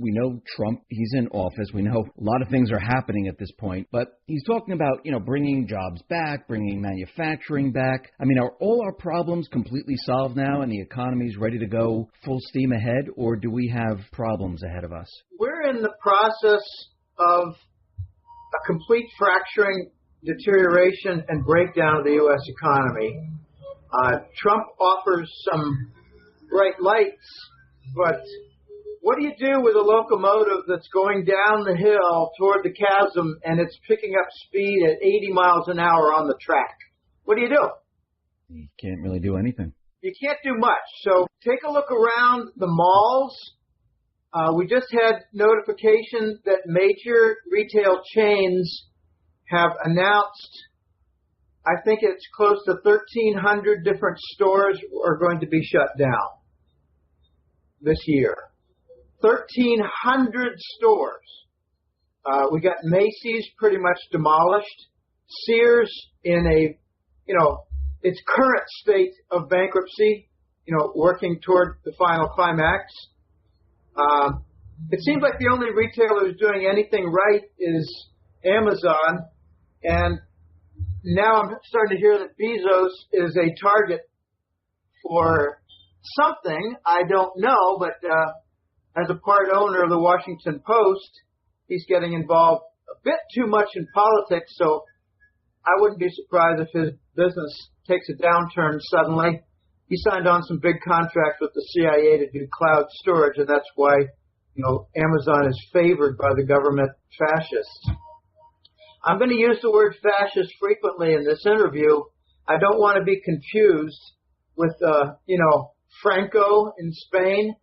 We know Trump, he's in office. We know a lot of things are happening at this point, but he's talking about, bringing jobs back, bringing manufacturing back. I mean, are all our problems completely solved now and the economy's ready to go full steam ahead, or do we have problems ahead of us? We're in the process of a complete fracturing, deterioration, and breakdown of the U.S. economy. Trump offers some bright lights, but what do you do with a locomotive that's going down the hill toward the chasm and it's picking up speed at 80 miles an hour on the track? What do? You can't really do anything. You can't do much. So take a look around the malls. We just had notification that major retail chains have announced, I think it's close to 1,300 different stores are going to be shut down this year. 1,300 stores. We got Macy's pretty much demolished. Sears in its current state of bankruptcy, working toward the final climax. It seems like the only retailer who's doing anything right is Amazon. And now I'm starting to hear that Bezos is a target for something. I don't know, but as a part owner of the Washington Post, he's getting involved a bit too much in politics, so I wouldn't be surprised if his business takes a downturn suddenly. He signed on some big contracts with the CIA to do cloud storage, and that's why, Amazon is favored by the government fascists. I'm going to use the word fascist frequently in this interview. I don't want to be confused with, Franco in Spain.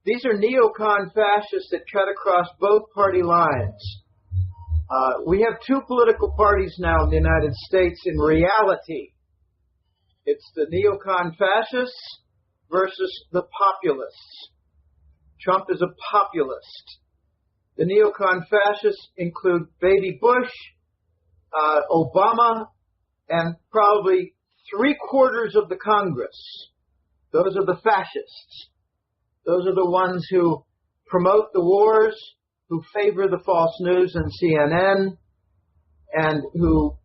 These are neocon fascists that cut across both party lines. We have two political parties now in the United States in reality. It's the neocon fascists versus the populists. Trump is a populist. The neocon fascists include Baby Bush, Obama, and probably 3/4 of the Congress. Those are the fascists. Those are the ones who promote the wars, who favor the false news and CNN, and who,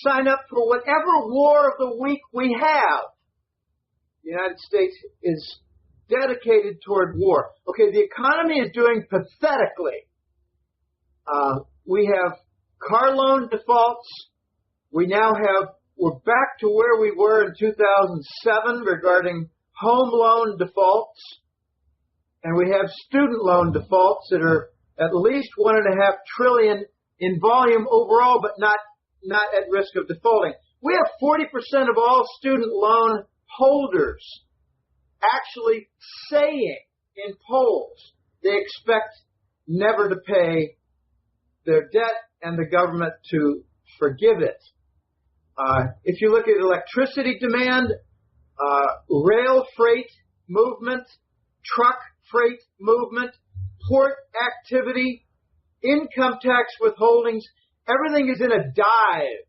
sign up for whatever war of the week we have. The United States is dedicated toward war. Okay, the economy is doing pathetically. We have car loan defaults. We're back to where we were in 2007 regarding home loan defaults. And we have student loan defaults that are at least $1.5 trillion in volume overall, but not at risk of defaulting. We have 40% of all student loan holders actually saying in polls they expect never to pay their debt and the government to forgive it. If you look at electricity demand, rail freight movement, truck freight movement, port activity, income tax withholdings, everything is in a dive.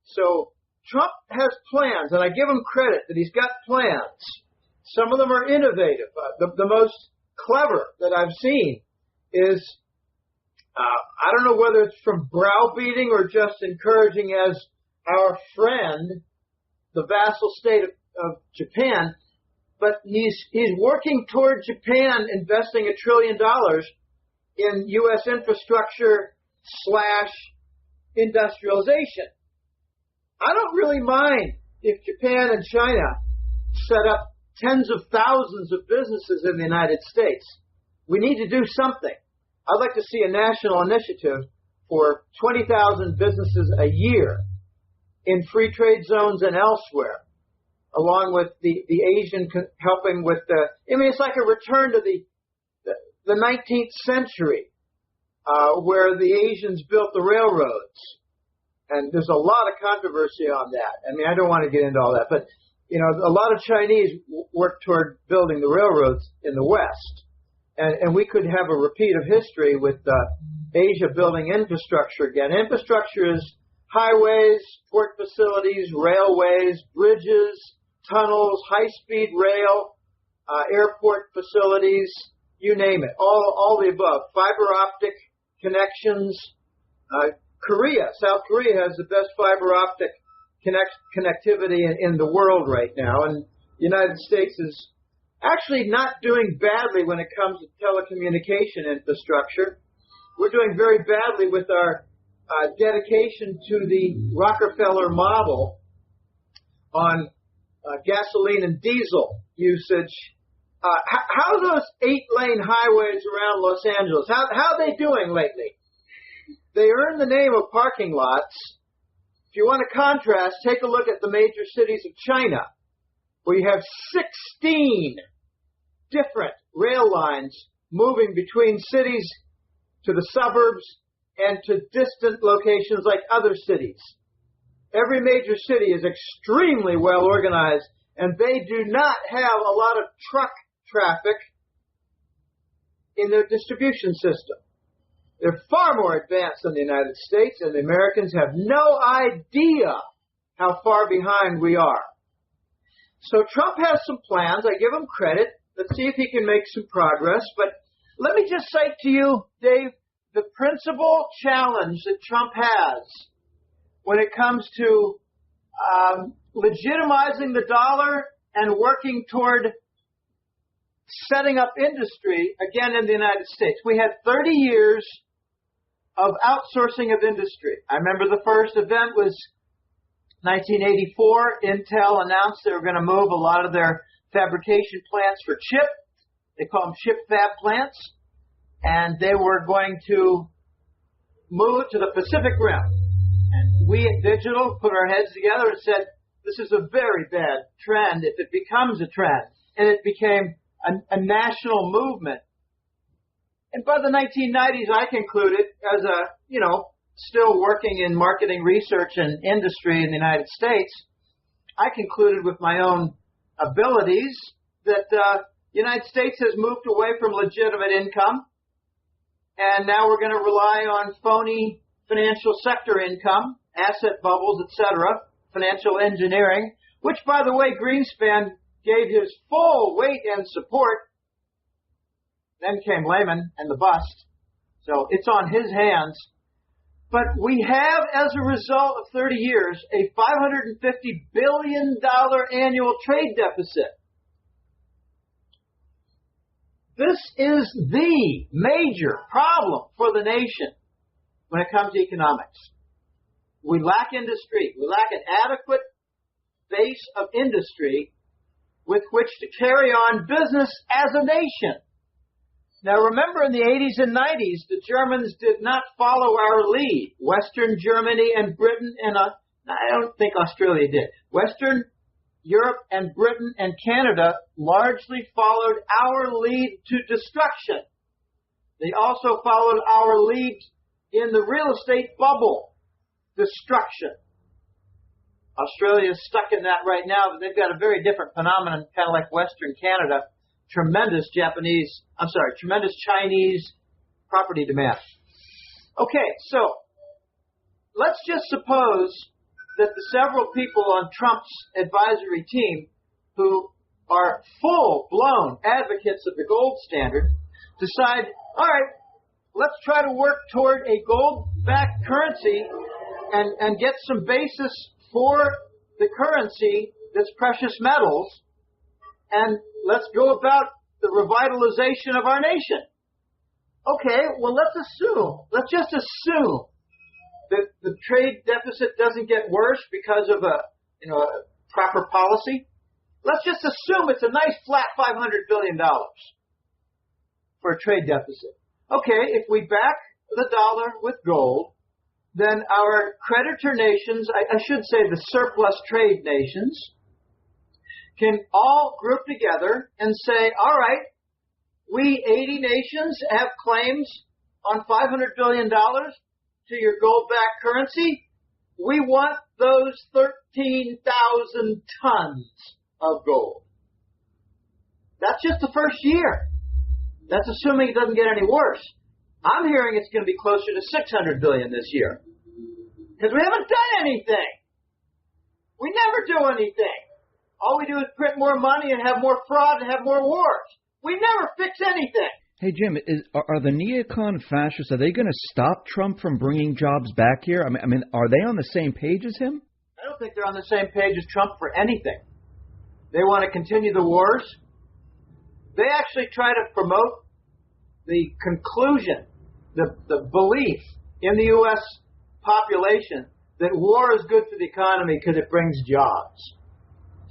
So Trump has plans, and I give him credit that he's got plans. Some of them are innovative. The most clever that I've seen is, I don't know whether it's from browbeating or just encouraging as our friend, the vassal state of Japan, but he's working toward Japan investing $1 trillion in U.S. infrastructure / industrialization. I don't really mind if Japan and China set up tens of thousands of businesses in the United States. We need to do something. I'd like to see a national initiative for 20,000 businesses a year in free trade zones and elsewhere, along with the Asian helping with it's like a return to the 19th century, where the Asians built the railroads. And there's a lot of controversy on that. I don't want to get into all that, but a lot of Chinese work toward building the railroads in the West. And we could have a repeat of history with Asia building infrastructure again. Infrastructure is highways, port facilities, railways, bridges, tunnels, high-speed rail, airport facilities, you name it, all the above. Fiber optic connections. Korea, South Korea has the best fiber optic connectivity in the world right now, and the United States is actually not doing badly when it comes to telecommunication infrastructure. We're doing very badly with our dedication to the Rockefeller model on gasoline and diesel usage. How are those 8-lane highways around Los Angeles? How are they doing lately? They earn the name of parking lots. If you want to contrast, take a look at the major cities of China, where you have 16 different rail lines moving between cities to the suburbs and to distant locations like other cities. Every major city is extremely well organized, and they do not have a lot of truck traffic in their distribution system. They're far more advanced than the United States, and the Americans have no idea how far behind we are. So Trump has some plans. I give him credit. Let's see if he can make some progress. But let me just say to you, Dave, the principal challenge that Trump has when it comes to legitimizing the dollar and working toward setting up industry, again, in the United States. We had 30 years of outsourcing of industry. I remember the first event was 1984. Intel announced they were going to move a lot of their fabrication plants for chip. They call them chip fab plants. And they were going to move to the Pacific Rim. And we at Digital put our heads together and said, this is a very bad trend if it becomes a trend. And it became a national movement. And by the 1990s, I concluded, as still working in marketing research and industry in the United States, I concluded with my own abilities that the United States has moved away from legitimate income, and now we're going to rely on phony financial sector income, asset bubbles, etc., financial engineering, which, by the way, Greenspan gave his full weight and support. Then came Lehman and the bust. So it's on his hands. But we have, as a result of 30 years, a $550 billion annual trade deficit. This is the major problem for the nation when it comes to economics. We lack industry. We lack an adequate base of industry with which to carry on business as a nation. Now, remember in the 80s and 90s, the Germans did not follow our lead. Western Germany and Britain and I don't think Australia did. Western Europe and Britain and Canada largely followed our lead to destruction. They also followed our lead in the real estate bubble, destruction. Australia is stuck in that right now, but they've got a very different phenomenon, kind of like Western Canada. Tremendous Chinese property demand. Okay, so let's just suppose that the several people on Trump's advisory team who are full-blown advocates of the gold standard decide, all right, let's try to work toward a gold-backed currency and get some basis for the currency that's precious metals, and let's go about the revitalization of our nation. Okay, well, let's just assume that the trade deficit doesn't get worse because of a proper policy. Let's just assume it's a nice flat $500 billion for a trade deficit. Okay, if we back the dollar with gold, then our creditor nations, I should say the surplus trade nations, can all group together and say, all right, we 80 nations have claims on $500 billion to your gold-backed currency. We want those 13,000 tons of gold. That's just the first year. That's assuming it doesn't get any worse. I'm hearing it's going to be closer to $600 billion this year. Because we haven't done anything. We never do anything. All we do is print more money and have more fraud and have more wars. We never fix anything. Hey, Jim, are the neocon fascists, are they going to stop Trump from bringing jobs back here? I mean, are they on the same page as him? I don't think they're on the same page as Trump for anything. They want to continue the wars. They actually try to promote the conclusion, the belief in the U.S. population that war is good for the economy because it brings jobs.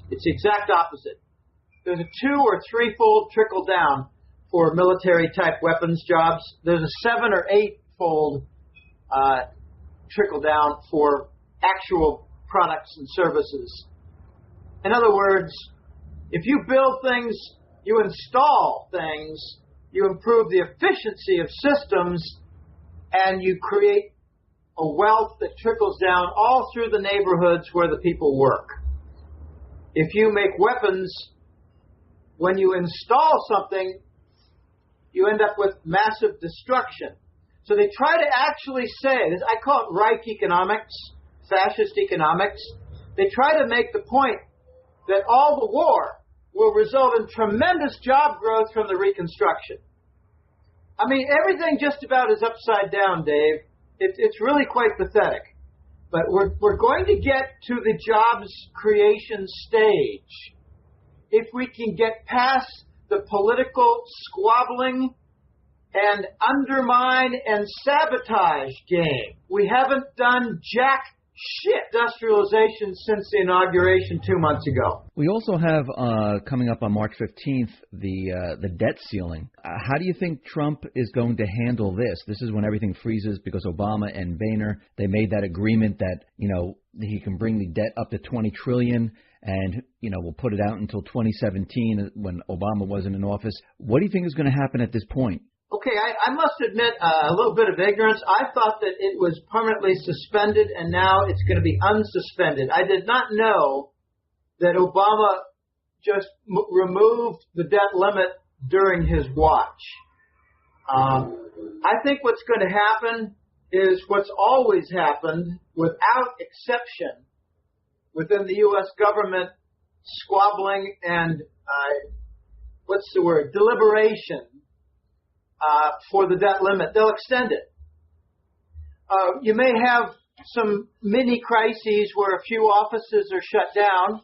It's the exact opposite. There's a 2 or 3-fold trickle down for military-type weapons jobs. There's a 7 or 8-fold trickle down for actual products and services. In other words, if you build things, you install things, you improve the efficiency of systems, and you create a wealth that trickles down all through the neighborhoods where the people work. If you make weapons, when you install something, you end up with massive destruction. So they try to actually say, I call it Reich economics, fascist economics. They try to make the point that all the war will result in tremendous job growth from the reconstruction. I mean, everything just about is upside down, Dave. It's really quite pathetic. But we're going to get to the jobs creation stage if we can get past the political squabbling and undermine and sabotage game. We haven't done jack shit industrialization since the inauguration 2 months ago. We also have coming up on March 15th the debt ceiling. How do you think Trump is going to handle this? This is when everything freezes because Obama and Boehner, they made that agreement that, he can bring the debt up to $20 trillion and, we'll put it out until 2017 when Obama wasn't in office. What do you think is going to happen at this point? Okay, I must admit a little bit of ignorance. I thought that it was permanently suspended, and now it's going to be unsuspended. I did not know that Obama just removed the debt limit during his watch. I think what's going to happen is what's always happened, without exception, within the U.S. government, squabbling and, deliberation. For the debt limit. They'll extend it. You may have some mini crises where a few offices are shut down,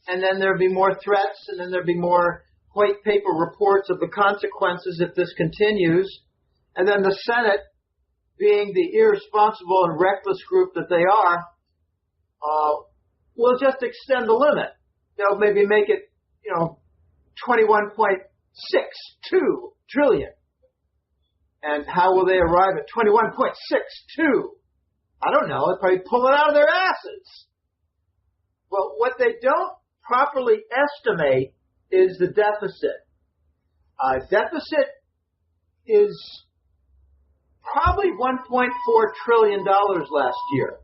and then there'll be more threats, and then there'll be more white paper reports of the consequences if this continues. And then the Senate, being the irresponsible and reckless group that they are, will just extend the limit. They'll maybe make it, 21.62 trillion. And how will they arrive at 21.62? I don't know. They'll probably pull it out of their asses. Well, what they don't properly estimate is the deficit. Deficit is probably $1.4 trillion last year.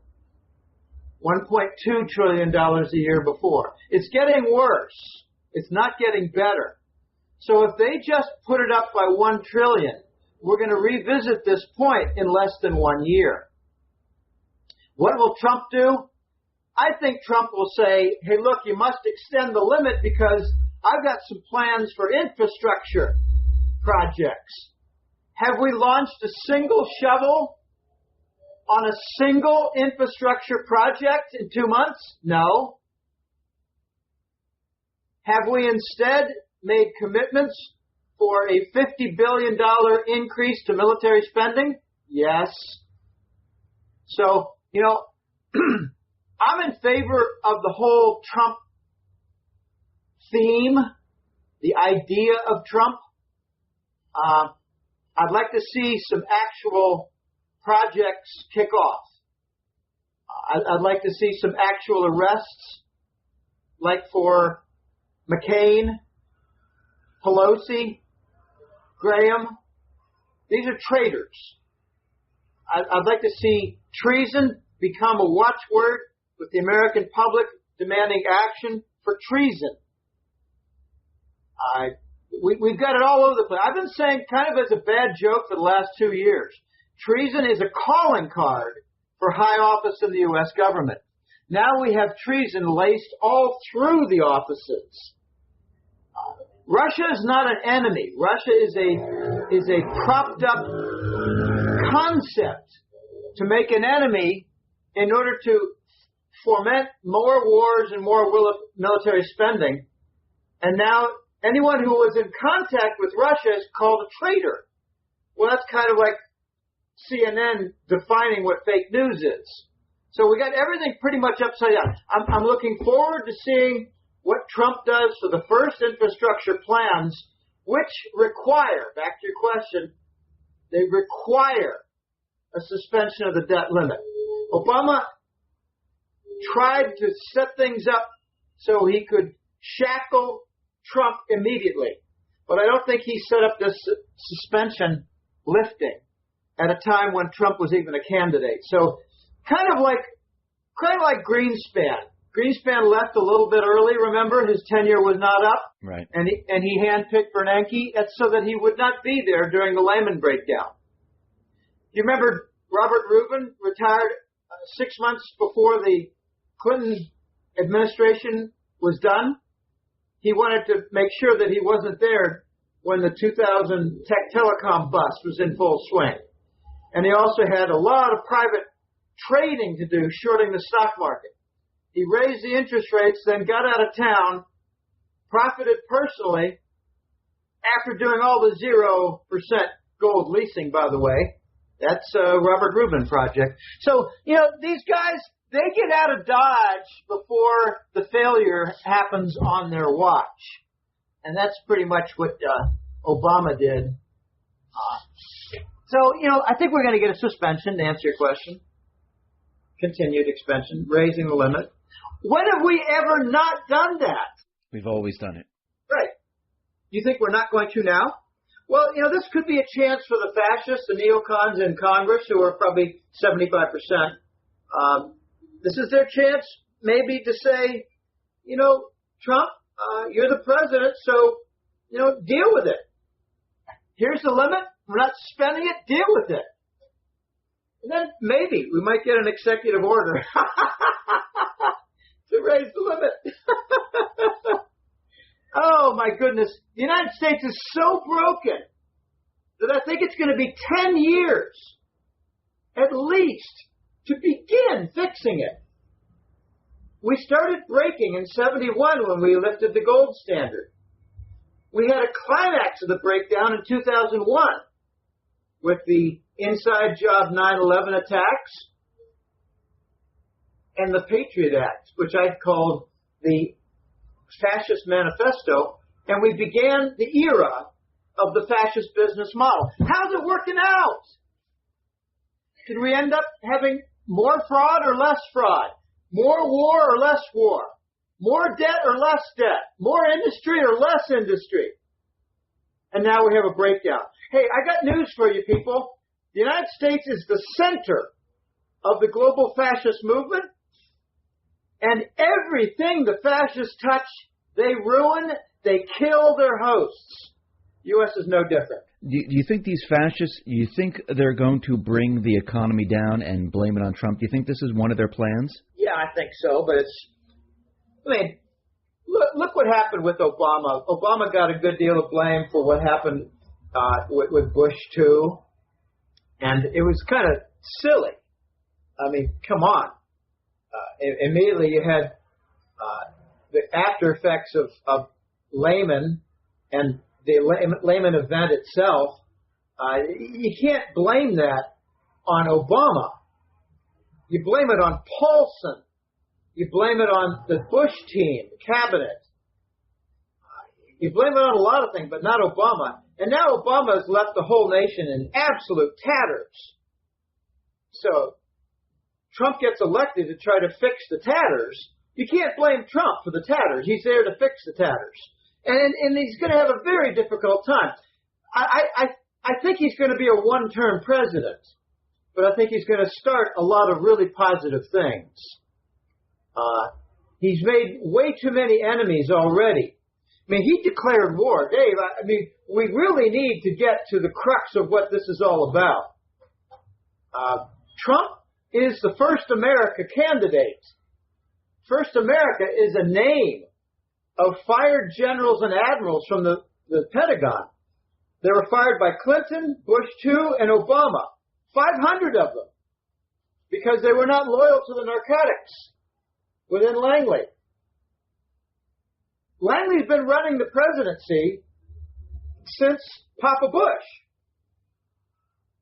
$1.2 trillion a year before. It's getting worse. It's not getting better. So if they just put it up by $1 trillion, we're going to revisit this point in less than 1 year. What will Trump do? I think Trump will say, hey, look, you must extend the limit because I've got some plans for infrastructure projects. Have we launched a single shovel on a single infrastructure project in 2 months? No. Have we instead made commitments for a $50 billion increase to military spending? Yes. So, I'm in favor of the whole Trump theme, the idea of Trump. I'd like to see some actual projects kick off. I'd like to see some actual arrests, like for McCain, Pelosi, Graham. These are traitors. I'd like to see treason become a watchword with the American public demanding action for treason. We've got it all over the place. I've been saying kind of as a bad joke for the last 2 years. Treason is a calling card for high office in the U.S. government. Now we have treason laced all through the offices. Russia is not an enemy. Russia is a propped up concept to make an enemy in order to foment more wars and more military spending. And now anyone who was in contact with Russia is called a traitor. Well, that's kind of like CNN defining what fake news is. So we got everything pretty much upside down. I'm looking forward to seeing what Trump does for the first infrastructure plans, which require, back to your question, they require a suspension of the debt limit. Obama tried to set things up so he could shackle Trump immediately. But I don't think he set up this suspension lifting at a time when Trump was even a candidate. So kind of like Greenspan. Greenspan left a little bit early, remember? His tenure was not up. Right. And he handpicked Bernanke so that he would not be there during the Lehman breakdown. You remember Robert Rubin retired 6 months before the Clinton administration was done? He wanted to make sure that he wasn't there when the 2000 tech telecom bust was in full swing. And he also had a lot of private trading to do, shorting the stock market. He raised the interest rates, then got out of town, profited personally after doing all the 0% gold leasing, by the way. That's a Robert Rubin project. So, these guys, they get out of Dodge before the failure happens on their watch. And that's pretty much what Obama did. So, I think we're going to get a suspension, to answer your question. Continued expansion, raising the limit. When have we ever not done that? We've always done it. Right. You think we're not going to now? Well, this could be a chance for the fascists, the neocons in Congress, who are probably 75%. This is their chance maybe to say, Trump, you're the president, so, deal with it. Here's the limit. We're not spending it. Deal with it. And then maybe we might get an executive order to raise the limit. Oh, my goodness. The United States is so broken that I think it's going to be 10 years, at least, to begin fixing it. We started breaking in 71 when we lifted the gold standard. We had a climax of the breakdown in 2001 with the inside job 9/11 attacks and the Patriot Act, which I called the Fascist Manifesto, and we began the era of the fascist business model. How's it working out? Did we end up having more fraud or less fraud? More war or less war? More debt or less debt? More industry or less industry? And now we have a breakdown. Hey, I got news for you people. The United States is the center of the global fascist movement. And everything the fascists touch, they ruin, they kill their hosts. U.S. is no different. Do you think these fascists, you think they're going to bring the economy down and blame it on Trump? Do you think this is one of their plans? Yeah, I think so, but look what happened with Obama. Obama got a good deal of blame for what happened with Bush, too. And it was kind of silly. I mean, come on. Immediately you had the after effects of Lehman and the Lehman event itself. You can't blame that on Obama. You blame it on Paulson. You blame it on the Bush team, the cabinet. You blame it on a lot of things, but not Obama. And now Obama has left the whole nation in absolute tatters. So Trump gets elected to try to fix the tatters. You can't blame Trump for the tatters. He's there to fix the tatters. And he's going to have a very difficult time. I think he's going to be a one-term president, but I think he's going to start a lot of really positive things. He's made way too many enemies already. I mean, he declared war. Dave, we really need to get to the crux of what this is all about. Trump is the first America candidate. First America is a name of fired generals and admirals from the Pentagon. They were fired by Clinton, Bush II, and Obama. 500 of them. Because they were not loyal to the narcotics within Langley. Langley's been running the presidency since Papa Bush,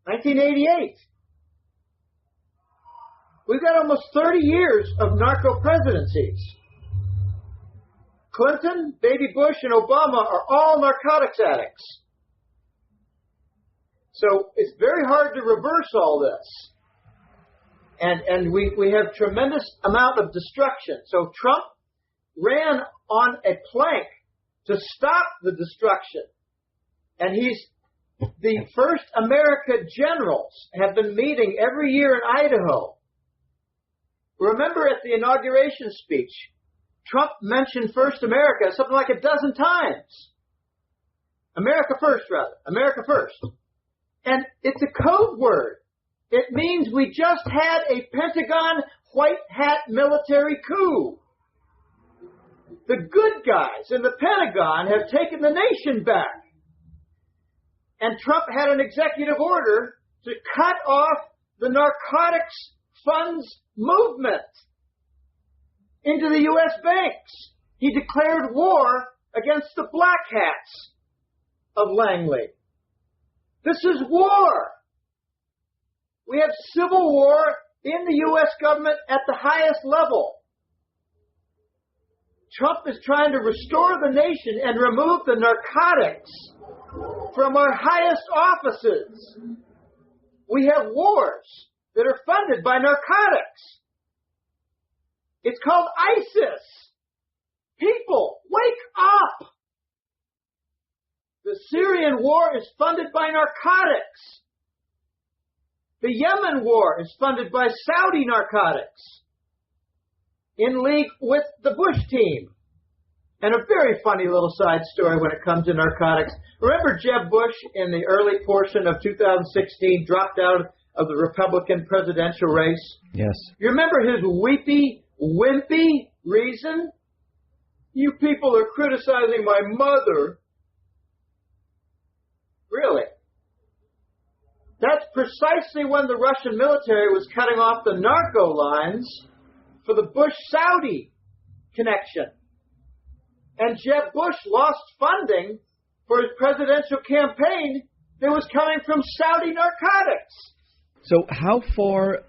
1988. We've got almost 30 years of narco presidencies. Clinton, Baby Bush, and Obama are all narcotics addicts. So it's very hard to reverse all this. And we have tremendous amount of destruction. So Trump ran on a plank to stop the destruction. And the first America generals have been meeting every year in Idaho. Remember at the inauguration speech, Trump mentioned First America something like a dozen times. America first, rather. America first. And it's a code word. It means we just had a Pentagon white hat military coup. The good guys in the Pentagon have taken the nation back. And Trump had an executive order to cut off the narcotics funds movement into the U.S. banks. He declared war against the black hats of Langley. This is war. We have civil war in the U.S. government at the highest level. Trump is trying to restore the nation and remove the narcotics from our highest offices. We have wars that are funded by narcotics. It's called ISIS. People, wake up! The Syrian war is funded by narcotics. The Yemen war is funded by Saudi narcotics, in league with the Bush team. And a very funny little side story when it comes to narcotics. Remember Jeb Bush in the early portion of 2016 dropped out of the Republican presidential race? Yes. You remember his weepy, wimpy reason? You people are criticizing my mother. Really? That's precisely when the Russian military was cutting off the narco lines for the Bush-Saudi connection. And Jeb Bush lost funding for his presidential campaign that was coming from Saudi narcotics. So how far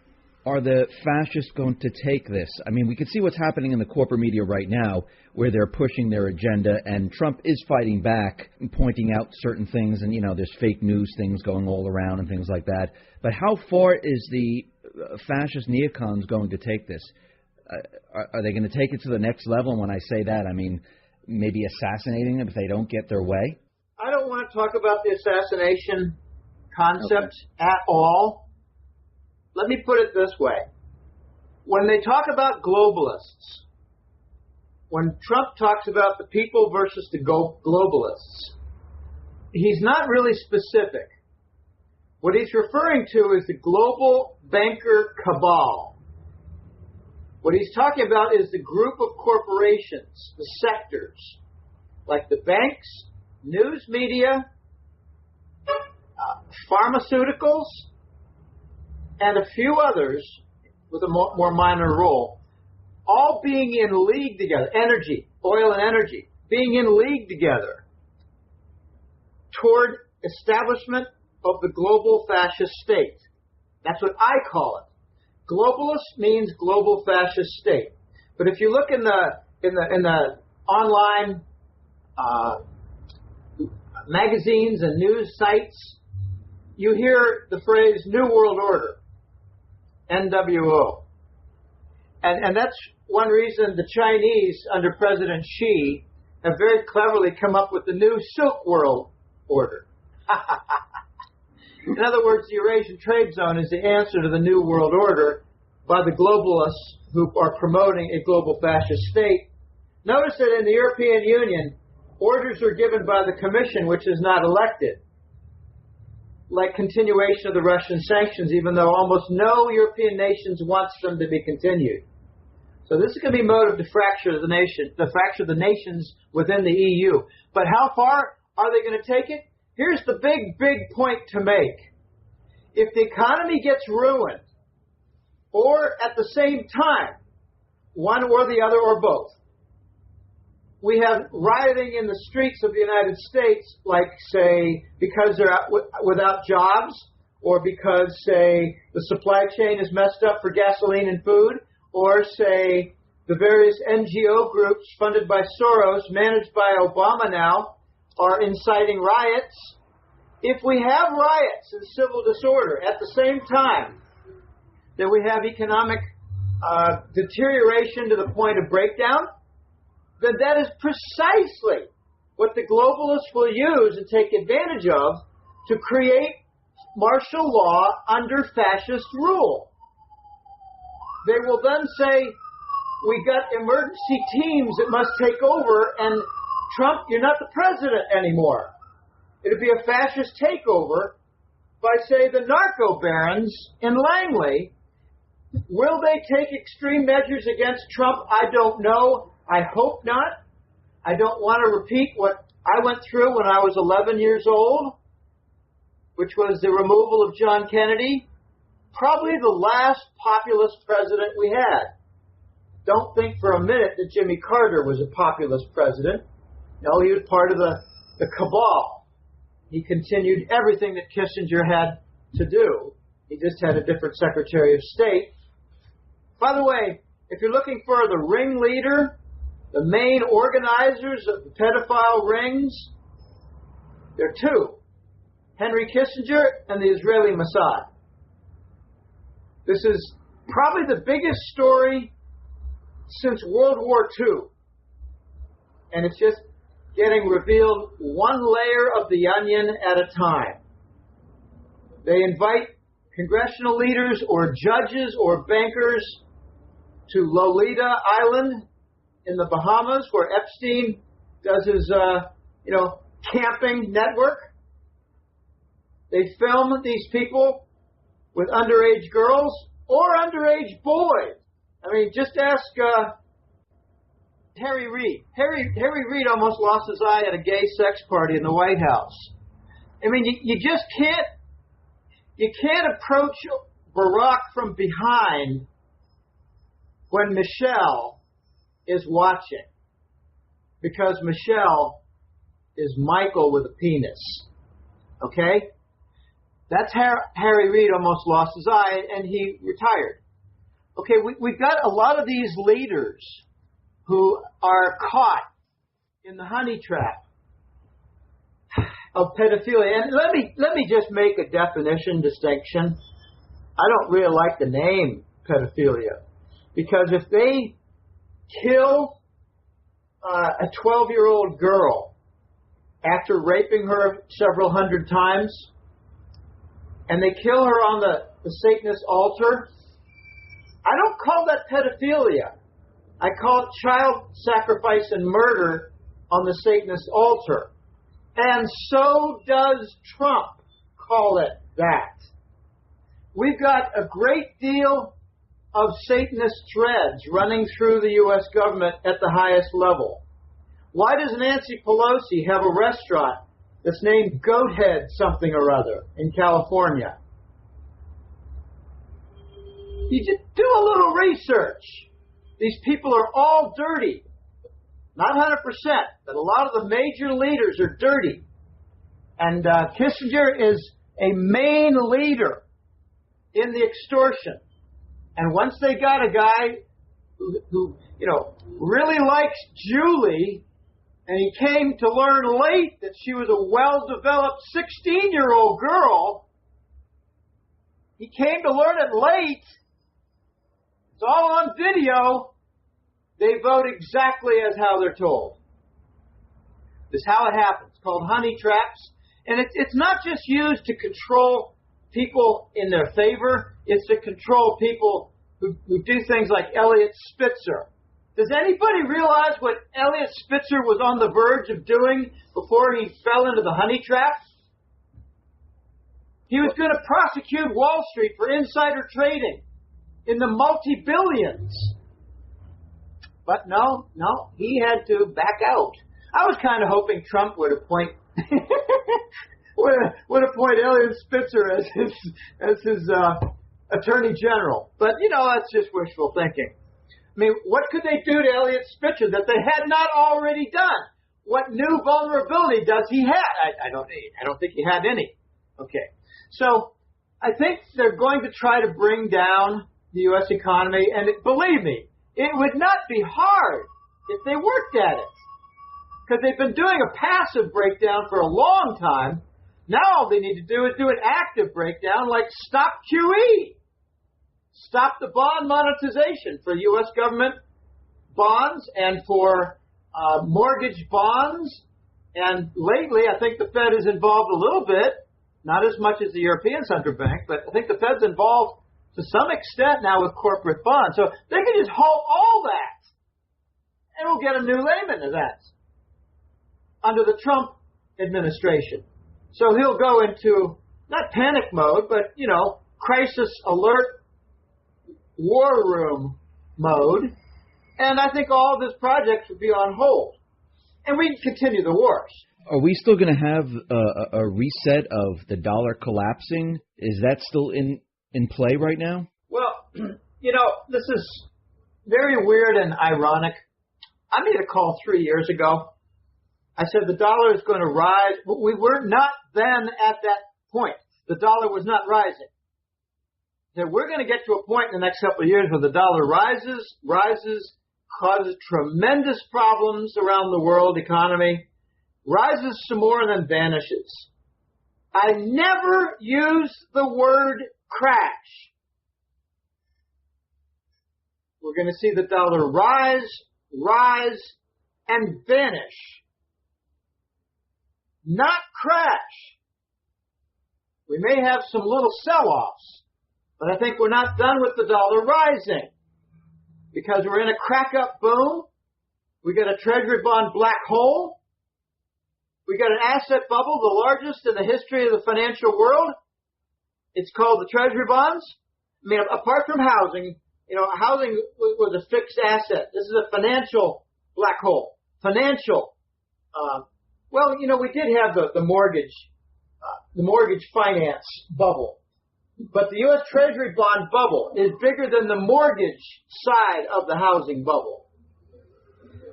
are the fascists going to take this? I mean, we can see what's happening in the corporate media right now, where they're pushing their agenda, and Trump is fighting back and pointing out certain things, and, you know, there's fake news things going all around and things like that. But how far is the fascist neocons going to take this? Are they going to take it to the next level? And when I say that, I mean maybe assassinating them if they don't get their way? I don't want to talk about the assassination concept at all. Let me put it this way. When they talk about globalists, when Trump talks about the people versus the globalists, he's not really specific. What he's referring to is the global banker cabal. What he's talking about is the group of corporations, the sectors, like the banks, news media, pharmaceuticals, and a few others with a more minor role, all being in league together, energy, oil and energy, being in league together toward establishment of the global fascist state. That's what I call it. Globalist means global fascist state. But if you look in the online magazines and news sites, you hear the phrase New World Order, NWO. And that's one reason the Chinese, under President Xi, have very cleverly come up with the new Silk World Order. In other words, the Eurasian Trade Zone is the answer to the New World Order by the globalists who are promoting a global fascist state. Notice that in the European Union, orders are given by the Commission, which is not elected, like continuation of the Russian sanctions, even though almost no European nations wants them to be continued. So this is going to be motive to fracture the nation, to fracture the nations within the EU. But how far are they going to take it? Here's the big point to make. If the economy gets ruined, or at the same time, one or the other or both, we have rioting in the streets of the United States, like, say, because they're without jobs, or because, say, the supply chain is messed up for gasoline and food, or, say, the various NGO groups funded by Soros, managed by Obama now, are inciting riots. If we have riots and civil disorder at the same time that we have economic deterioration to the point of breakdown, then that is precisely what the globalists will use and take advantage of to create martial law under fascist rule. They will then say, we got emergency teams that must take over, and Trump, you're not the president anymore. It'll be a fascist takeover by, say, the narco barons in Langley. Will they take extreme measures against Trump? I don't know. I hope not. I don't want to repeat what I went through when I was 11 years old, which was the removal of John Kennedy, probably the last populist president we had. Don't think for a minute that Jimmy Carter was a populist president. No, he was part of the cabal. He continued everything that Kissinger had to do. He just had a different Secretary of State. By the way, if you're looking for the ringleader, the main organizers of the pedophile rings, there are two: Henry Kissinger and the Israeli Mossad. This is probably the biggest story since World War II. And it's just getting revealed one layer of the onion at a time. They invite congressional leaders or judges or bankers to Lolita Island in the Bahamas, where Epstein does his, camping network. They film these people with underage girls or underage boys. I mean, just ask Harry Reid. Harry Reid almost lost his eye at a gay sex party in the White House. I mean, you just can't approach Barack from behind when Michelle is watching, because Michelle is Michael with a penis. Okay? That's how Harry Reid almost lost his eye and he retired. Okay, we've got a lot of these leaders who are caught in the honey trap of pedophilia. And let me just make a definition distinction. I don't really like the name pedophilia, because if they kill a 12-year-old girl after raping her several hundred times, and they kill her on the Satanist altar, I don't call that pedophilia. I call it child sacrifice and murder on the Satanist altar. And so does Trump call it that. We've got a great deal of Satanist threads running through the U.S. government at the highest level. Why does Nancy Pelosi have a restaurant that's named Goathead something or other in California? You just do a little research. These people are all dirty. Not 100%, but a lot of the major leaders are dirty. And Kissinger is a main leader in the extortion. And once they got a guy who really likes Julie, and he came to learn late that she was a well-developed 16-year-old girl, he came to learn it late. It's all on video. They vote exactly as how they're told. This is how it happens. It's called honey traps. And it's not just used to control people in their favor. It's to control people who do things like Elliot Spitzer. Does anybody realize what Elliot Spitzer was on the verge of doing before he fell into the honey trap? He was going to prosecute Wall Street for insider trading in the multi-billions. But no, he had to back out. I was kind of hoping Trump would appoint would appoint Eliot Spitzer as his attorney general. But that's just wishful thinking. I mean, what could they do to Eliot Spitzer that they had not already done? What new vulnerability does he have? I don't think he had any. Okay, so I think they're going to try to bring down the U.S. economy, and believe me, it would not be hard if they worked at it, because they've been doing a passive breakdown for a long time. Now all they need to do is do an active breakdown, like stop QE, stop the bond monetization for U.S. government bonds and for mortgage bonds. And lately, I think the Fed is involved a little bit, not as much as the European Central Bank, but I think the Fed's involved to some extent now with corporate bonds. So they can just halt all that, and we'll get a new Lehman event under the Trump administration. So he'll go into, not panic mode, but, crisis alert, war room mode, and I think all of his projects would be on hold. And we can continue the wars. Are we still going to have a reset of the dollar collapsing? Is that still in play right now? Well, this is very weird and ironic. I made a call 3 years ago. I said the dollar is going to rise. We were not then at that point. The dollar was not rising. That we're going to get to a point in the next couple of years where the dollar rises, causes tremendous problems around the world economy, rises some more and then vanishes. I never use the word crash. We're going to see the dollar rise, and vanish. Not crash. We may have some little sell-offs, but I think we're not done with the dollar rising, because we're in a crack-up boom. We got a treasury bond black hole. We got an asset bubble, the largest in the history of the financial world. It's called the treasury bonds. I mean, apart from housing, housing was a fixed asset. This is a financial black hole. Financial. We did have the mortgage finance bubble. But the U.S. Treasury bond bubble is bigger than the mortgage side of the housing bubble.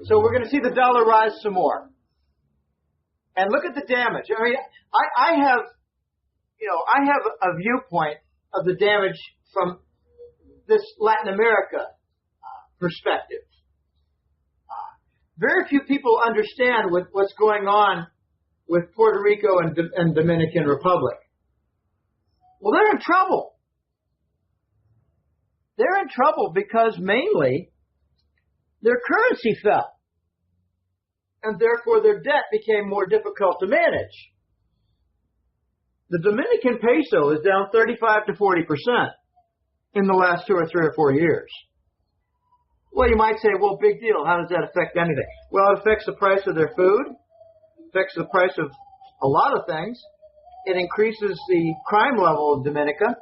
So we're going to see the dollar rise some more. And look at the damage. I mean, I have a viewpoint of the damage from this Latin America perspective. Very few people understand what's going on with Puerto Rico and Dominican Republic. Well, they're in trouble. They're in trouble because mainly their currency fell, and therefore their debt became more difficult to manage. The Dominican peso is down 35 to 40% in the last 2 or 3 or 4 years. Well, you might say, well, big deal. How does that affect anything? Well, it affects the price of their food, affects the price of a lot of things. It increases the crime level of Dominica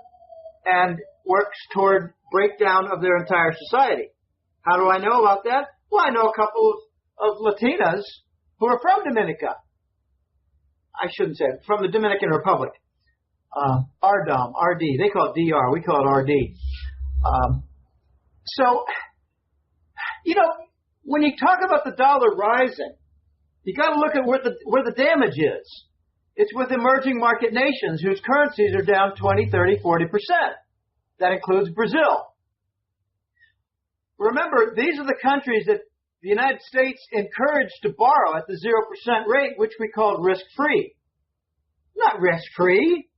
and works toward breakdown of their entire society. How do I know about that? Well, I know a couple of Latinas who are from Dominica. I shouldn't say it, from the Dominican Republic. RDOM, RD. They call it DR. We call it RD. When you talk about the dollar rising, you got to look at where the damage is. It's with emerging market nations whose currencies are down 20, 30, 40%. That includes Brazil. Remember, these are the countries that the United States encouraged to borrow at the 0% rate, which we called risk-free. Not risk-free.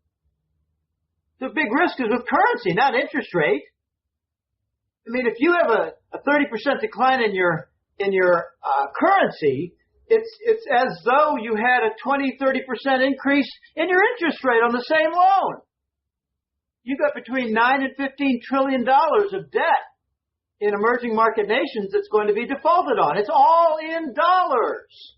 The big risk is with currency, not interest rate. I mean, if you have a 30% decline in your currency, it's as though you had a 20, 30% increase in your interest rate on the same loan. You got between $9 and $15 trillion of debt in emerging market nations that's going to be defaulted on. It's all in dollars.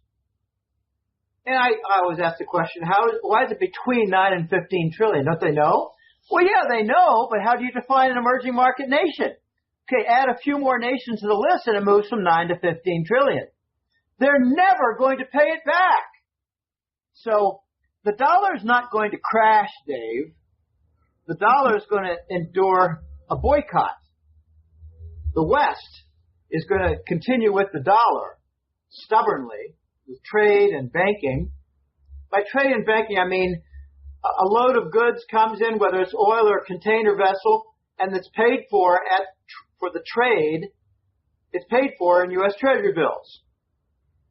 And I always ask the question, why is it between 9 and 15 trillion? Don't they know? Well, yeah, they know, but how do you define an emerging market nation? Okay, add a few more nations to the list and it moves from 9 to 15 trillion. They're never going to pay it back. So the dollar is not going to crash, Dave. The dollar is going to endure a boycott. The West is going to continue with the dollar stubbornly with trade and banking. By trade and banking, I mean a load of goods comes in, whether it's oil or a container vessel, and it's paid for for the trade. It's paid for in U.S. Treasury bills.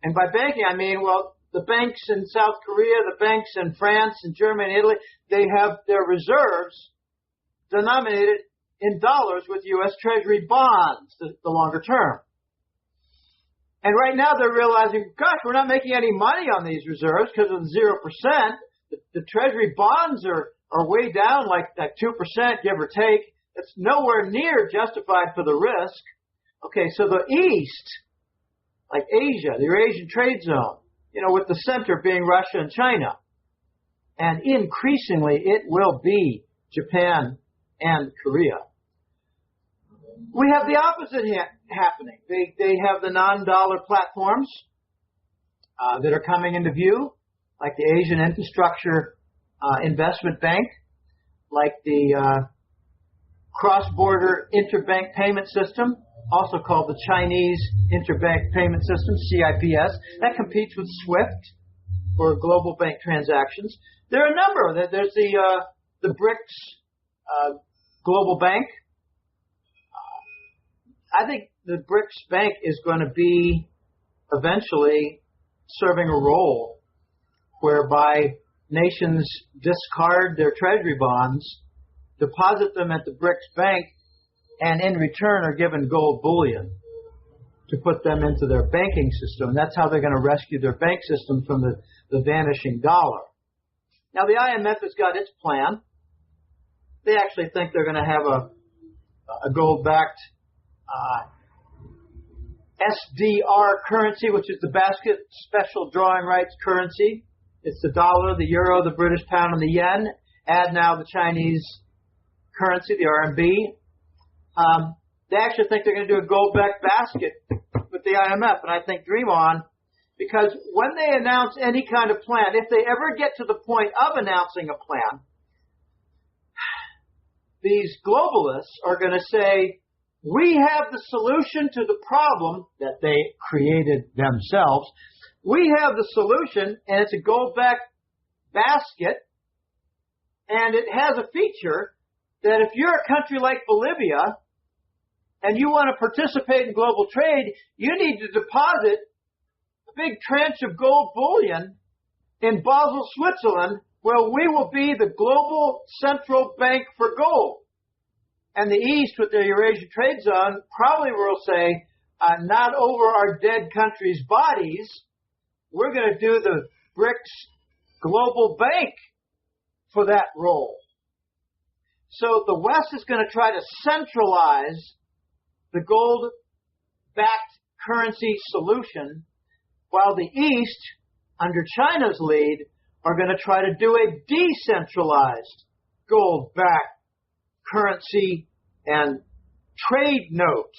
And by banking, I mean, well, the banks in South Korea, the banks in France and Germany and Italy, they have their reserves denominated in dollars with U.S. Treasury bonds, the longer term. And right now they're realizing, gosh, we're not making any money on these reserves because of the 0%. The Treasury bonds are way down, like 2%, give or take. It's nowhere near justified for the risk. Okay, so the East, like Asia, the Eurasian trade zone, with the center being Russia and China. And increasingly, it will be Japan and Korea. We have the opposite happening. They have the non-dollar platforms that are coming into view, like the Asian Infrastructure Investment Bank, like the Cross-Border Interbank Payment System, also called the Chinese Interbank Payment System, CIPS. That competes with SWIFT for global bank transactions. There are a number. There's the BRICS Global Bank. I think the BRICS Bank is going to be eventually serving a role whereby nations discard their treasury bonds, deposit them at the BRICS Bank, and in return are given gold bullion to put them into their banking system. That's how they're going to rescue their bank system from the vanishing dollar. Now, the IMF has got its plan. They actually think they're going to have a gold-backed SDR currency, which is the basket special drawing rights currency. It's the dollar, the euro, the British pound, and the yen. Add now the Chinese currency, the RMB. They actually think they're going to do a gold-backed basket with the IMF, and I think dream on, because when they announce any kind of plan, if they ever get to the point of announcing a plan, these globalists are going to say, we have the solution to the problem that they created themselves. We have the solution, and it's a gold-backed basket, and it has a feature that if you're a country like Bolivia and you want to participate in global trade, you need to deposit a big tranche of gold bullion in Basel, Switzerland, where we will be the global central bank for gold. And the East, with their Eurasian trade zone, probably will say, not over our dead countries' bodies. We're going to do the BRICS Global Bank for that role. So the West is going to try to centralize the gold-backed currency solution, while the East, under China's lead, are going to try to do a decentralized gold-backed currency and trade note.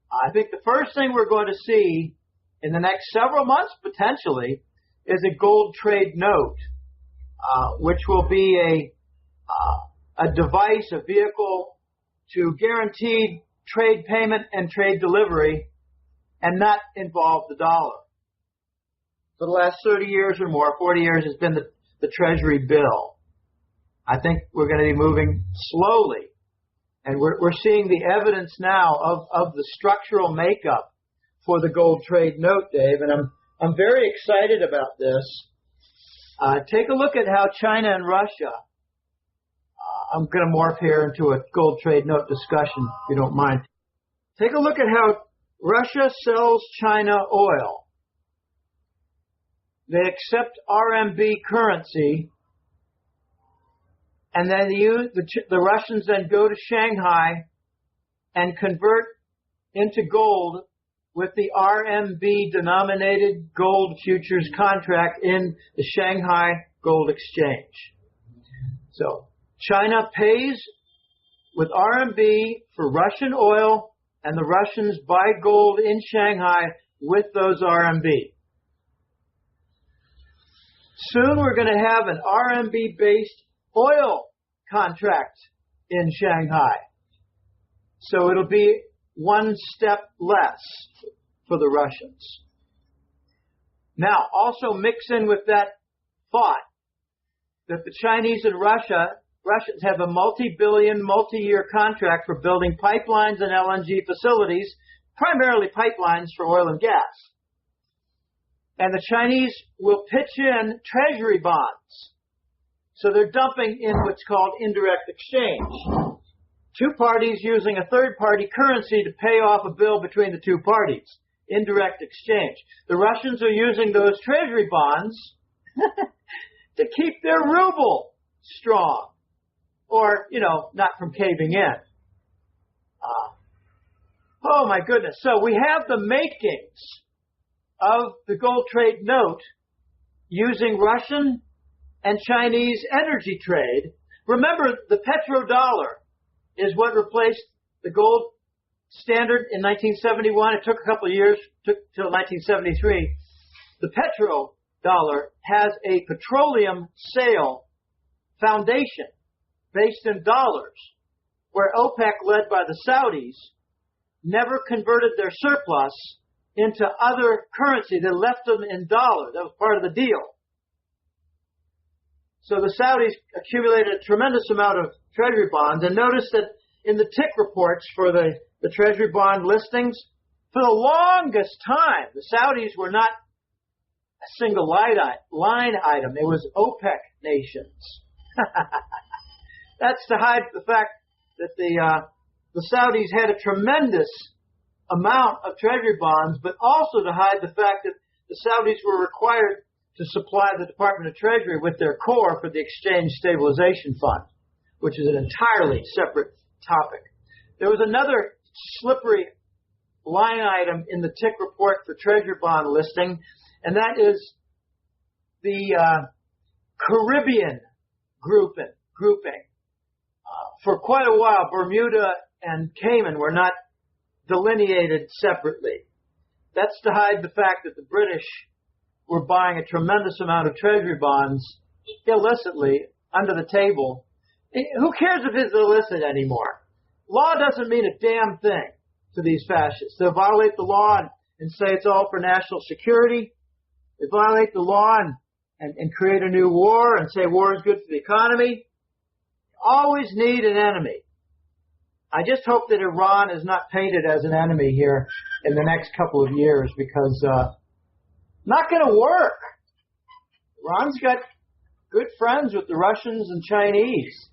I think the first thing we're going to see in the next several months, potentially, is a gold trade note, which will be a device, a vehicle to guaranteed trade payment and trade delivery and not involve the dollar. For the last 30 years or more, 40 years, has been the Treasury bill. I think we're going to be moving slowly. And we're seeing the evidence now of the structural makeup for the gold trade note, Dave. And I'm very excited about this. Take a look at how China and Russia, I'm going to morph here into a gold trade note discussion, if you don't mind. Take a look at how Russia sells China oil. They accept RMB currency, and then the Russians then go to Shanghai and convert into gold with the RMB denominated gold futures contract in the Shanghai Gold Exchange. So China pays with RMB for Russian oil and the Russians buy gold in Shanghai with those RMB. Soon we're going to have an RMB-based oil contract in Shanghai. So it'll be one step less for the Russians. Now, also mix in with that thought that the Chinese and Russians have a multi-billion, multi-year contract for building pipelines and LNG facilities, primarily pipelines for oil and gas. And the Chinese will pitch in treasury bonds. So they're dumping in what's called indirect exchange. Two parties using a third-party currency to pay off a bill between the two parties. Indirect exchange. The Russians are using those treasury bonds to keep their ruble strong. Or, not from caving in. Oh my goodness. So we have the makings of the gold trade note using Russian and Chinese energy trade. Remember, the petrodollar is what replaced the gold standard in 1971. It took a couple of years, took till 1973. The petrodollar has a petroleum sale foundation based in dollars, where OPEC, led by the Saudis, never converted their surplus into other currency. They left them in dollars. That was part of the deal. So the Saudis accumulated a tremendous amount of treasury bonds, and notice that in the tick reports for the treasury bond listings, for the longest time, the Saudis were not a single line item. It was OPEC nations. That's to hide the fact that the Saudis had a tremendous amount of treasury bonds, but also to hide the fact that the Saudis were required to supply the Department of Treasury with their core for the Exchange Stabilization Fund, which is an entirely separate topic. There was another slippery line item in the tick report for treasury bond listing, and that is the Caribbean grouping. For quite a while, Bermuda and Cayman were not delineated separately. That's to hide the fact that the British were buying a tremendous amount of treasury bonds illicitly under the table. Who cares if it's illicit anymore? Law doesn't mean a damn thing to these fascists. They'll violate the law and say it's all for national security. They violate the law and create a new war and say war is good for the economy. Always need an enemy. I just hope that Iran is not painted as an enemy here in the next couple of years, because not going to work. Iran's got good friends with the Russians and Chinese.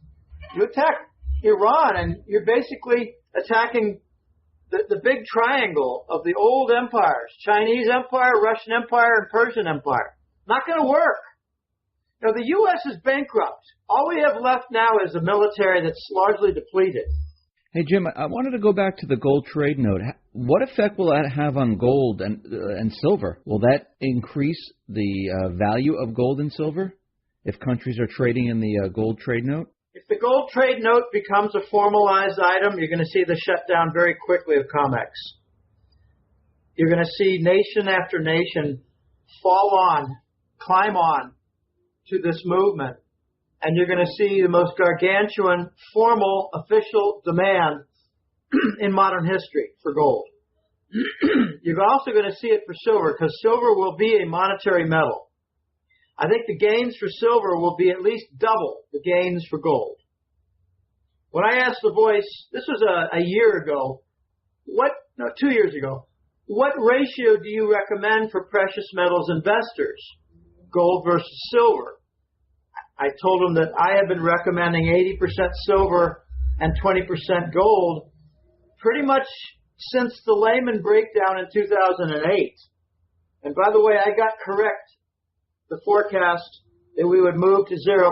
You attack Iran and you're basically attacking the big triangle of the old empires: Chinese Empire, Russian Empire, and Persian Empire. Not going to work. Now, the U.S. is bankrupt. All we have left now is a military that's largely depleted. Hey, Jim, I wanted to go back to the gold trade note. What effect will that have on gold and silver? Will that increase the value of gold and silver if countries are trading in the gold trade note? If the gold trade note becomes a formalized item, you're going to see the shutdown very quickly of COMEX. You're going to see nation after nation climb on to this movement, and you're going to see the most gargantuan formal official demand in modern history for gold. You're also going to see it for silver, because silver will be a monetary metal. I think the gains for silver will be at least double the gains for gold. When I asked The Voice, this was a year ago, 2 years ago, what ratio do you recommend for precious metals investors, gold versus silver? I told them that I have been recommending 80% silver and 20% gold pretty much since the Lehman breakdown in 2008. And by the way, I got correct the forecast that we would move to 0%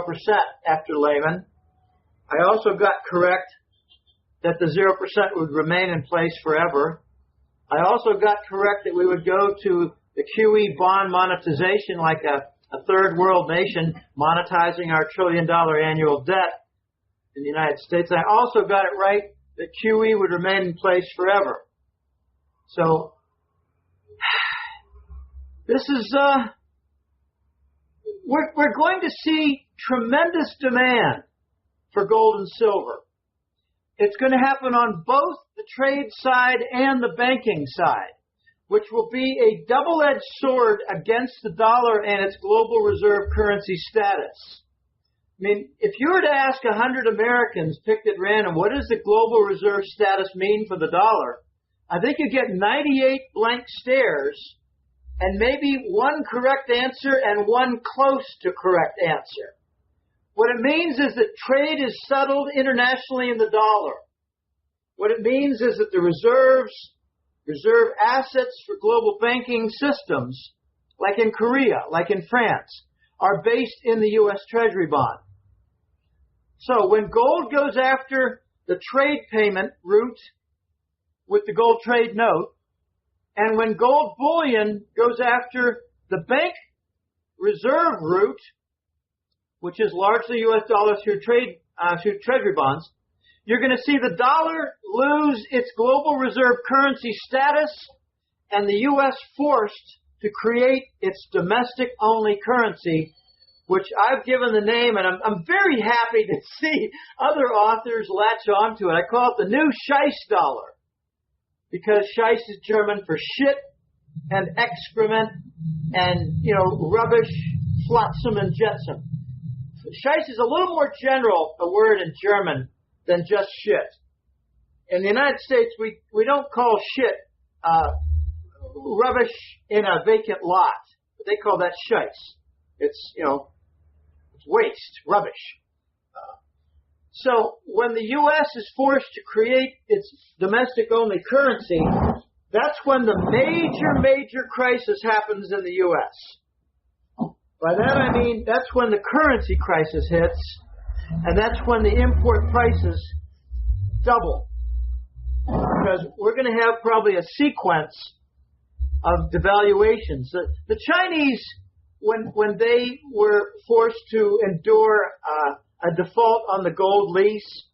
after Lehman. I also got correct that the 0% would remain in place forever. I also got correct that we would go to the QE bond monetization like a third world nation, monetizing our $1 trillion annual debt in the United States. I also got it right that QE would remain in place forever. So this is we're going to see tremendous demand for gold and silver. It's going to happen on both the trade side and the banking side, which will be a double-edged sword against the dollar and its global reserve currency status. I mean, if you were to ask 100 Americans picked at random, what does the global reserve status mean for the dollar? I think you get 98 blank stares and maybe one correct answer and one close to correct answer. What it means is that trade is settled internationally in the dollar. What it means is that the reserve assets for global banking systems, like in Korea, like in France, are based in the U.S. Treasury bond. So when gold goes after the trade payment route with the gold trade note, and when gold bullion goes after the bank reserve route, which is largely U.S. dollars through treasury bonds, you're going to see the dollar lose its global reserve currency status and the U.S. forced to create its domestic-only currency, which I've given the name, and I'm very happy to see other authors latch onto it. I call it the new Scheiß dollar, because Scheiß is German for shit and excrement and, rubbish, flotsam and jetsam. Scheiß is a little more general a word in German than just shit. In the United States, we don't call shit rubbish in a vacant lot. They call that Scheiß. It's, it's waste, rubbish. So when the U.S. is forced to create its domestic-only currency, that's when the major crisis happens in the U.S. By that I mean that's when the currency crisis hits, and that's when the import prices double. Because we're going to have probably a sequence of devaluations. The Chinese, when they were forced to endure a default on the gold lease,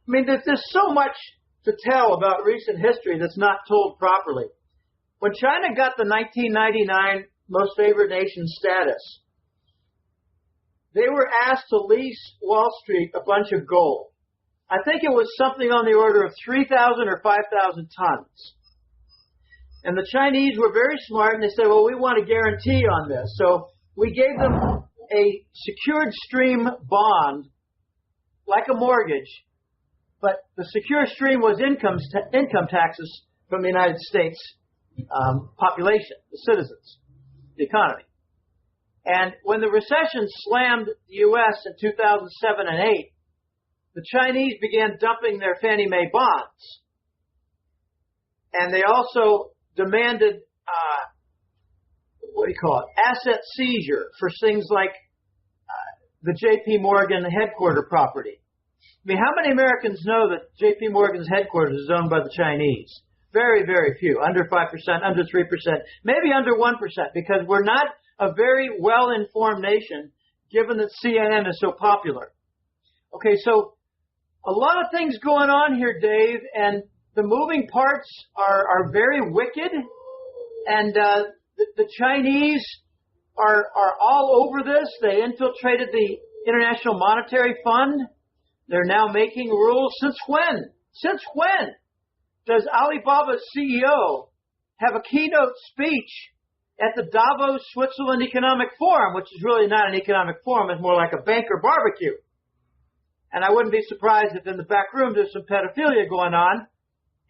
I mean, there's so much to tell about recent history that's not told properly. When China got the 1999 Most Favored Nation status, they were asked to lease Wall Street a bunch of gold. I think it was something on the order of 3,000 or 5,000 tons. And the Chinese were very smart, and they said, well, we want a guarantee on this. So we gave them a secured stream bond, like a mortgage, but the secure stream was income taxes from the United States population, the citizens, the economy. And when the recession slammed the U.S. in 2007 and 8, the Chinese began dumping their Fannie Mae bonds. And they also demanded, asset seizure for things like the J.P. Morgan headquarter property. I mean, how many Americans know that J.P. Morgan's headquarters is owned by the Chinese? Very, very few. Under 5%, under 3%, maybe under 1%, because we're not a very well-informed nation, given that CNN is so popular. Okay, so a lot of things going on here, Dave, and the moving parts are very wicked, and the Chinese are all over this. They infiltrated the International Monetary Fund. They're now making rules. Since when? Since when does Alibaba's CEO have a keynote speech at the Davos, Switzerland Economic Forum, which is really not an economic forum, it's more like a banker barbecue? And I wouldn't be surprised if in the back room there's some pedophilia going on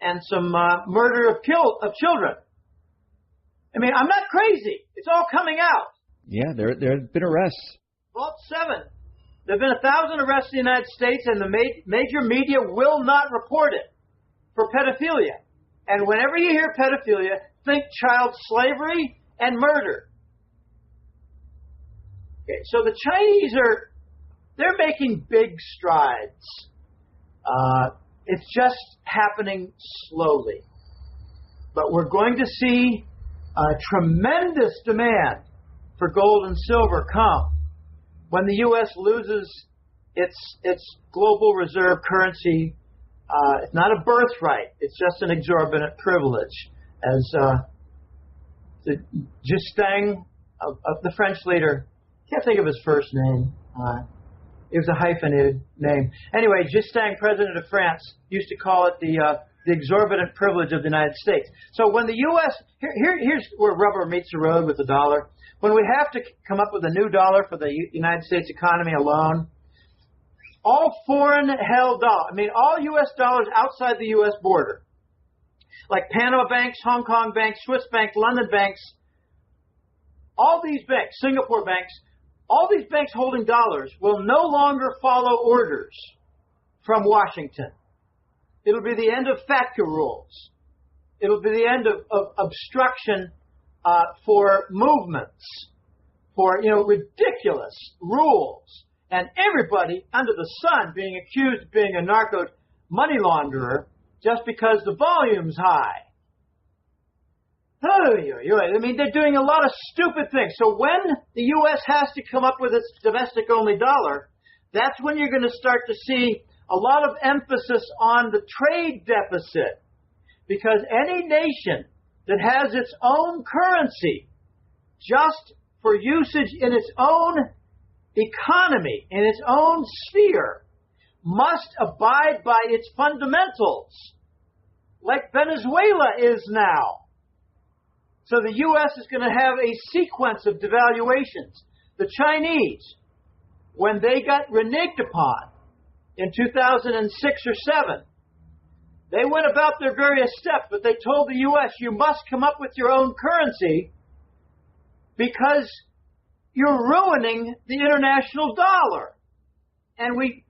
and some murder of children. I mean, I'm not crazy. It's all coming out. Yeah, there have been arrests. Vault 7. There have been 1,000 arrests in the United States, and the major media will not report it for pedophilia. And whenever you hear pedophilia, think child slavery and murder. Okay, so the Chinese they're making big strides. It's just happening slowly. But we're going to see a tremendous demand for gold and silver come when the U.S. loses its global reserve currency. It's not a birthright. It's just an exorbitant privilege. as the Justin, the French leader. Can't think of his first name. It was a hyphenated name. Anyway, Justin, president of France, used to call it the exorbitant privilege of the United States. So when the U.S. Here's where rubber meets the road with the dollar. When we have to come up with a new dollar for the United States economy alone, all foreign-held dollars, all U.S. dollars outside the U.S. border, like Panama banks, Hong Kong banks, Swiss banks, London banks, all these banks, Singapore banks, all these banks holding dollars will no longer follow orders from Washington. It'll be the end of FATCA rules. It'll be the end of obstruction for movements, for ridiculous rules, and everybody under the sun being accused of being a narco money launderer just because the volume's high. They're doing a lot of stupid things. So when the U.S. has to come up with its domestic-only dollar, that's when you're going to start to see a lot of emphasis on the trade deficit. Because any nation that has its own currency just for usage in its own economy, in its own sphere, must abide by its fundamentals, like Venezuela is now. So the U.S. is going to have a sequence of devaluations. The Chinese, when they got reneged upon in 2006 or 7, they went about their various steps, but they told the U.S., you must come up with your own currency because you're ruining the international dollar. And we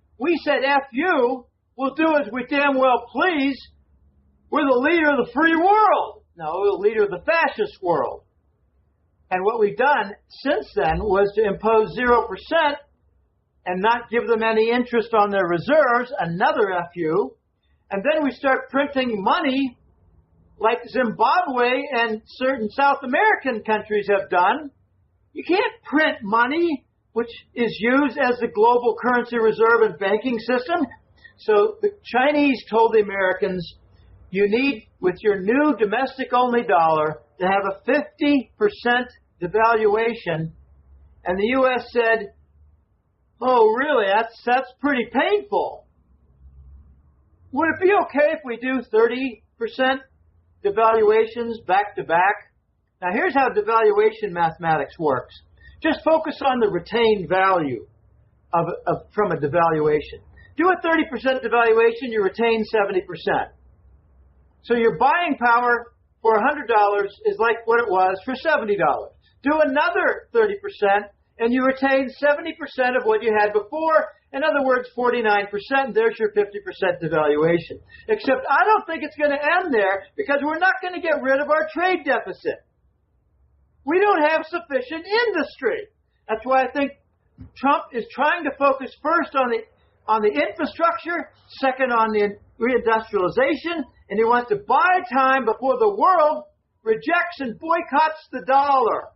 said, F you, we'll do as we damn well please. We're the leader of the free world. No, we're the leader of the fascist world. And what we've done since then was to impose 0% and not give them any interest on their reserves, another FU. And then we start printing money like Zimbabwe and certain South American countries have done. You can't print money, which is used as the global currency reserve and banking system. So the Chinese told the Americans, you need, with your new domestic-only dollar, to have a 50% devaluation. And the U.S. said, oh, really? That's pretty painful. Would it be okay if we do 30% devaluations back to back? Now, here's how devaluation mathematics works. Just focus on the retained value from a devaluation. Do a 30% devaluation, you retain 70%. So your buying power for $100 is like what it was for $70. Do another 30%, and you retain 70% of what you had before. In other words, 49%. There's your 50% devaluation. Except I don't think it's going to end there because we're not going to get rid of our trade deficit. We don't have sufficient industry. That's why I think Trump is trying to focus first on the infrastructure, second on the reindustrialization, and he wants to buy time before the world rejects and boycotts the dollar.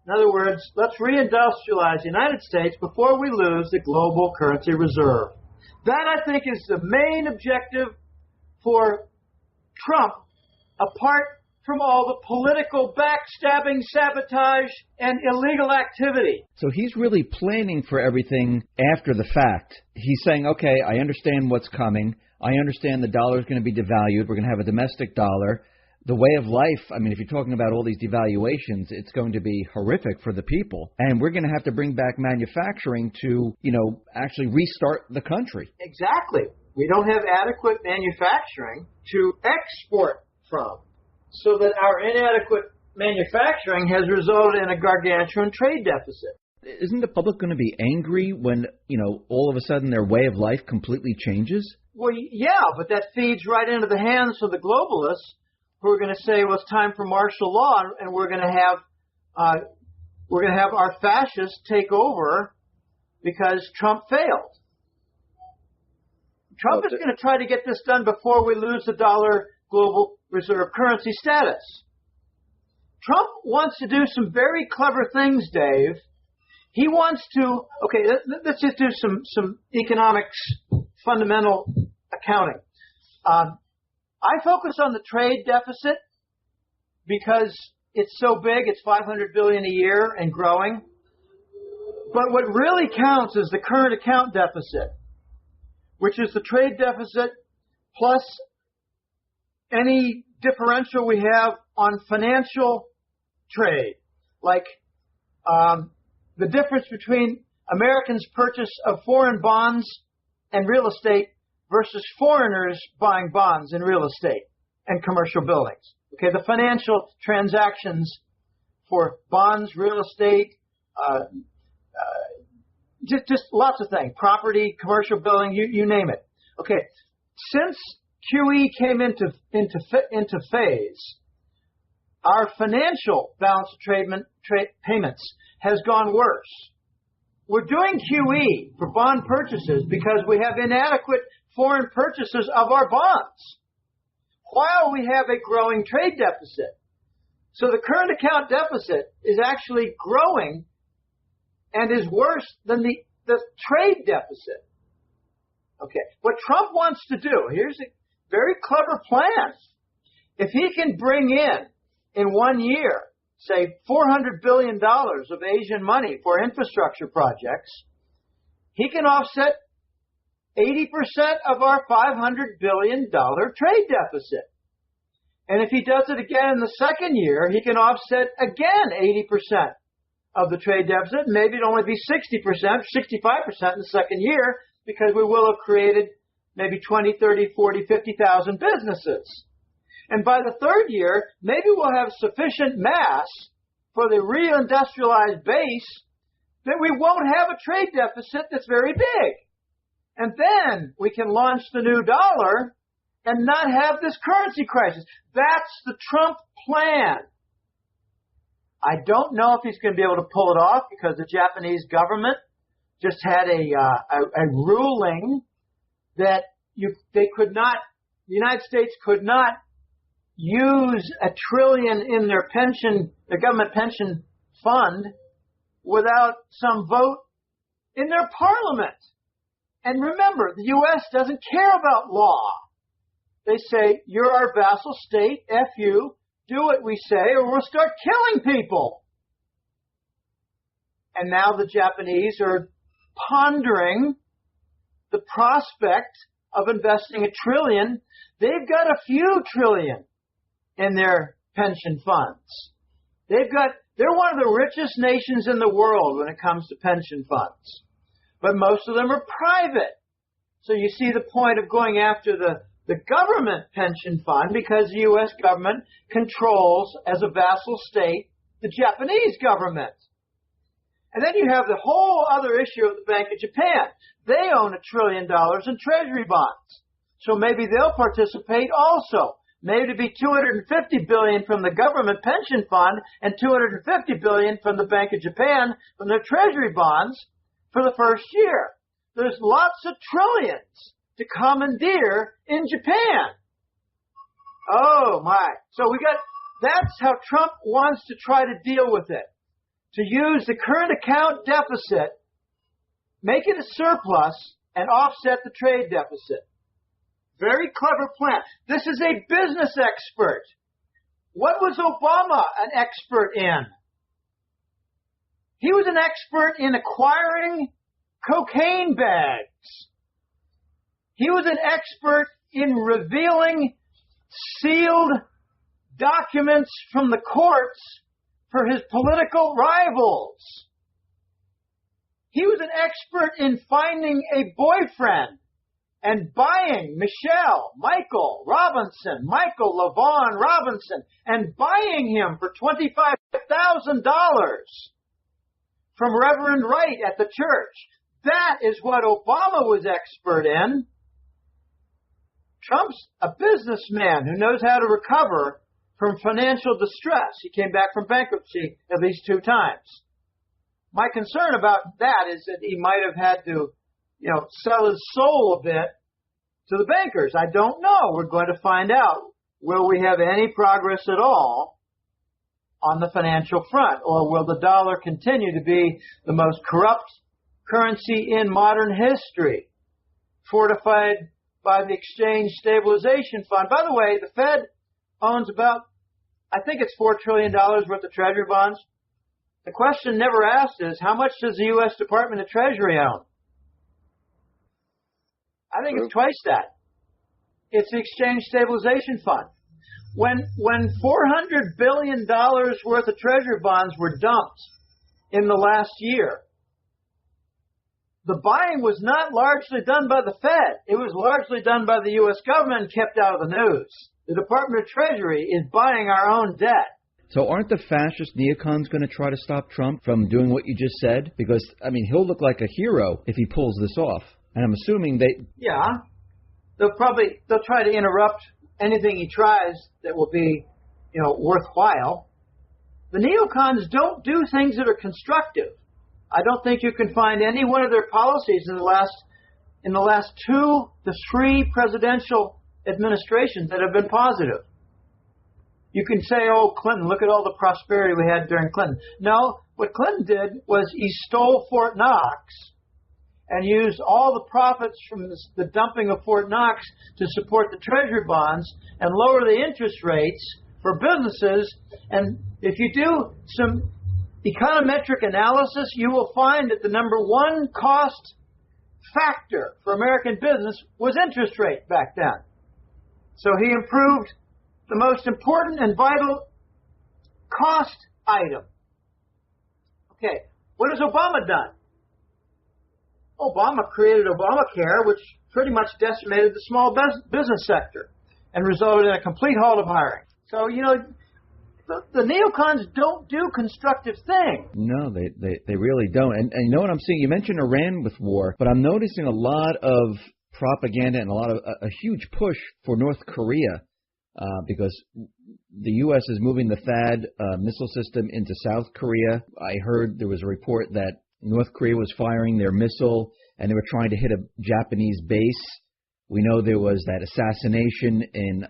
In other words, let's reindustrialize the United States before we lose the global currency reserve. That, I think, is the main objective for Trump, apart from all the political backstabbing, sabotage, and illegal activity. So he's really planning for everything after the fact. He's saying, okay, I understand what's coming. I understand the dollar is going to be devalued. We're going to have a domestic dollar. The way of life, if you're talking about all these devaluations, it's going to be horrific for the people. And we're going to have to bring back manufacturing to, actually restart the country. Exactly. We don't have adequate manufacturing to export from. So that our inadequate manufacturing has resulted in a gargantuan trade deficit. Isn't the public going to be angry when, all of a sudden their way of life completely changes? Well, yeah, but that feeds right into the hands of the globalists who are going to say, well, it's time for martial law, and we're going to have our fascists take over because Trump failed. Trump is going to try to get this done before we lose the dollar global reserve currency status. Trump wants to do some very clever things, Dave. He wants to, let's just do some economics, fundamental accounting. I focus on the trade deficit because it's so big, it's $500 billion a year and growing. But what really counts is the current account deficit, which is the trade deficit plus any differential we have on financial trade, like the difference between Americans' purchase of foreign bonds and real estate versus foreigners buying bonds and real estate and commercial buildings. Okay, the financial transactions for bonds, real estate, just lots of things, property, commercial building, you name it. Okay, since QE came into phase, our financial balance of trade payments has gone worse. We're doing QE for bond purchases because we have inadequate foreign purchases of our bonds, while we have a growing trade deficit. So the current account deficit is actually growing and is worse than the trade deficit. Okay, what Trump wants to do, here's a very clever plan. If he can bring in 1 year, say $400 billion of Asian money for infrastructure projects, he can offset 80% of our $500 billion trade deficit. And if he does it again in the second year, he can offset again 80% of the trade deficit. Maybe it'll only be 60%, 65% in the second year, because we will have created maybe 20, 30, 40, 50,000 businesses. And by the third year, maybe we'll have sufficient mass for the reindustrialized base that we won't have a trade deficit that's very big. And then we can launch the new dollar and not have this currency crisis. That's the Trump plan. I don't know if he's going to be able to pull it off because the Japanese government just had a ruling that the United States could not use $1 trillion in their government pension fund without some vote in their parliament. And remember, the U.S. doesn't care about law. They say, you're our vassal state, F you, do what we say or we'll start killing people. And now the Japanese are pondering the prospect of investing $1 trillion. They've got a few trillion in their pension funds. They're one of the richest nations in the world when it comes to pension funds. But most of them are private. So you see the point of going after the government pension fund, because the U.S. government controls, as a vassal state, the Japanese government. And then you have the whole other issue of the Bank of Japan. They own $1 trillion in treasury bonds. So maybe they'll participate also. Maybe it'll be $250 billion from the government pension fund and $250 billion from the Bank of Japan from their treasury bonds for the first year. There's lots of trillions to commandeer in Japan. Oh my. So that's how Trump wants to try to deal with it. To use the current account deficit, make it a surplus, and offset the trade deficit. Very clever plan. This is a business expert. What was Obama an expert in? He was an expert in acquiring cocaine bags. He was an expert in revealing sealed documents from the courts for his political rivals. He was an expert in finding a boyfriend and buying Michael LaVaughn Robinson, and buying him for $25,000 from Reverend Wright at the church. That is what Obama was expert in. Trump's a businessman who knows how to recover from financial distress. He came back from bankruptcy at least 2 times. My concern about that is that he might have had to, sell his soul a bit to the bankers. I don't know. We're going to find out. Will we have any progress at all on the financial front? Or will the dollar continue to be the most corrupt currency in modern history, fortified by the Exchange Stabilization Fund. By the way, the Fed owns about, I think it's $4 trillion worth of Treasury bonds. The question never asked is, how much does the U.S. Department of Treasury own? I think it's twice that. It's the Exchange Stabilization Fund. When $400 billion worth of Treasury bonds were dumped in the last year, the buying was not largely done by the Fed. It was largely done by the U.S. government and kept out of the news. The Department of Treasury is buying our own debt. So aren't the fascist neocons going to try to stop Trump from doing what you just said? Because, I mean, he'll look like a hero if he pulls this off. And I'm assuming they... Yeah. They'll try to interrupt anything he tries that will be, worthwhile. The neocons don't do things that are constructive. I don't think you can find any one of their policies in the last 2 to 3 presidential administrations that have been positive. You can say, oh, Clinton, look at all the prosperity we had during Clinton. No, what Clinton did was he stole Fort Knox and used all the profits from the dumping of Fort Knox to support the Treasury bonds and lower the interest rates for businesses. And if you do some econometric analysis, you will find that the number one cost factor for American business was interest rate back then. So he improved the most important and vital cost item. Okay, what has Obama done? Obama created Obamacare, which pretty much decimated the small business sector and resulted in a complete halt of hiring. So, the neocons don't do constructive things. No, they really don't. And you know what I'm seeing? You mentioned Iran with war, but I'm noticing a lot of propaganda and a huge push for North Korea because the U.S. is moving the THAAD missile system into South Korea. I heard there was a report that North Korea was firing their missile and they were trying to hit a Japanese base. We know there was that assassination in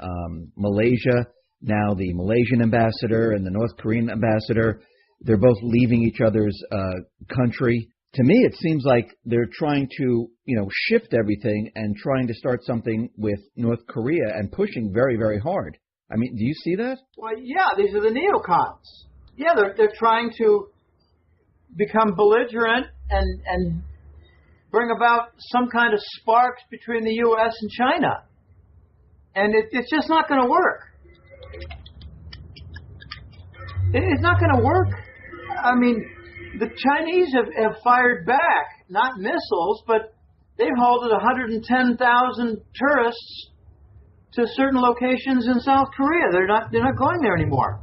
Malaysia. Now the Malaysian ambassador and the North Korean ambassador, they're both leaving each other's country. To me, it seems like they're trying to, shift everything and trying to start something with North Korea and pushing very, very hard. I mean, do you see that? Well, yeah, these are the neocons. Yeah, they're trying to become belligerent and bring about some kind of sparks between the U.S. and China. And it's just not going to work. It's not going to work. I mean, the Chinese have fired back, not missiles, but they've halted 110,000 tourists to certain locations in South Korea. They're not going there anymore.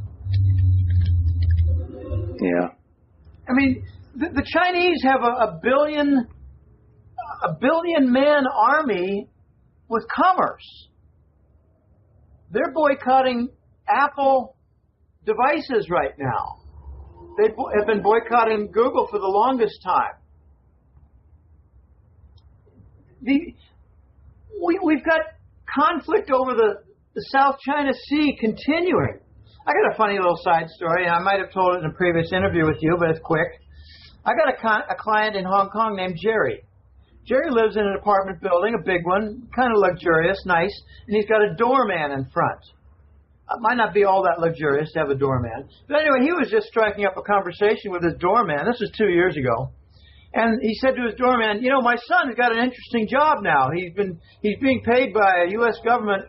Yeah. I mean, the Chinese have a billion man army with commerce. They're boycotting Apple devices right now. They have been boycotting Google for the longest time. We've got conflict over the South China Sea continuing. I got a funny little side story, and I might have told it in a previous interview with you, but it's quick. I got a client in Hong Kong named Jerry. Jerry lives in an apartment building, a big one, kind of luxurious, nice, and he's got a doorman in front. It might not be all that luxurious to have a doorman. But anyway, he was just striking up a conversation with his doorman. This was 2 years ago. And he said to his doorman, my son has got an interesting job now. He's being paid by a U.S. government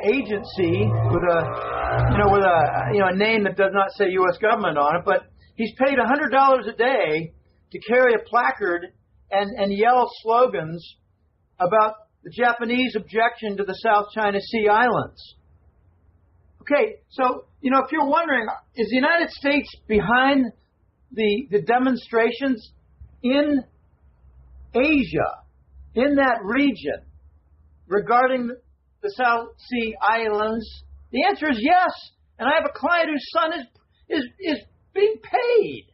agency with a name that does not say U.S. government on it, but he's paid $100 a day to carry a placard and yell slogans about the Japanese objection to the South China Sea Islands. Okay, so, if you're wondering, is the United States behind the demonstrations in Asia, in that region, regarding the South Sea Islands? The answer is yes. And I have a client whose son is being paid.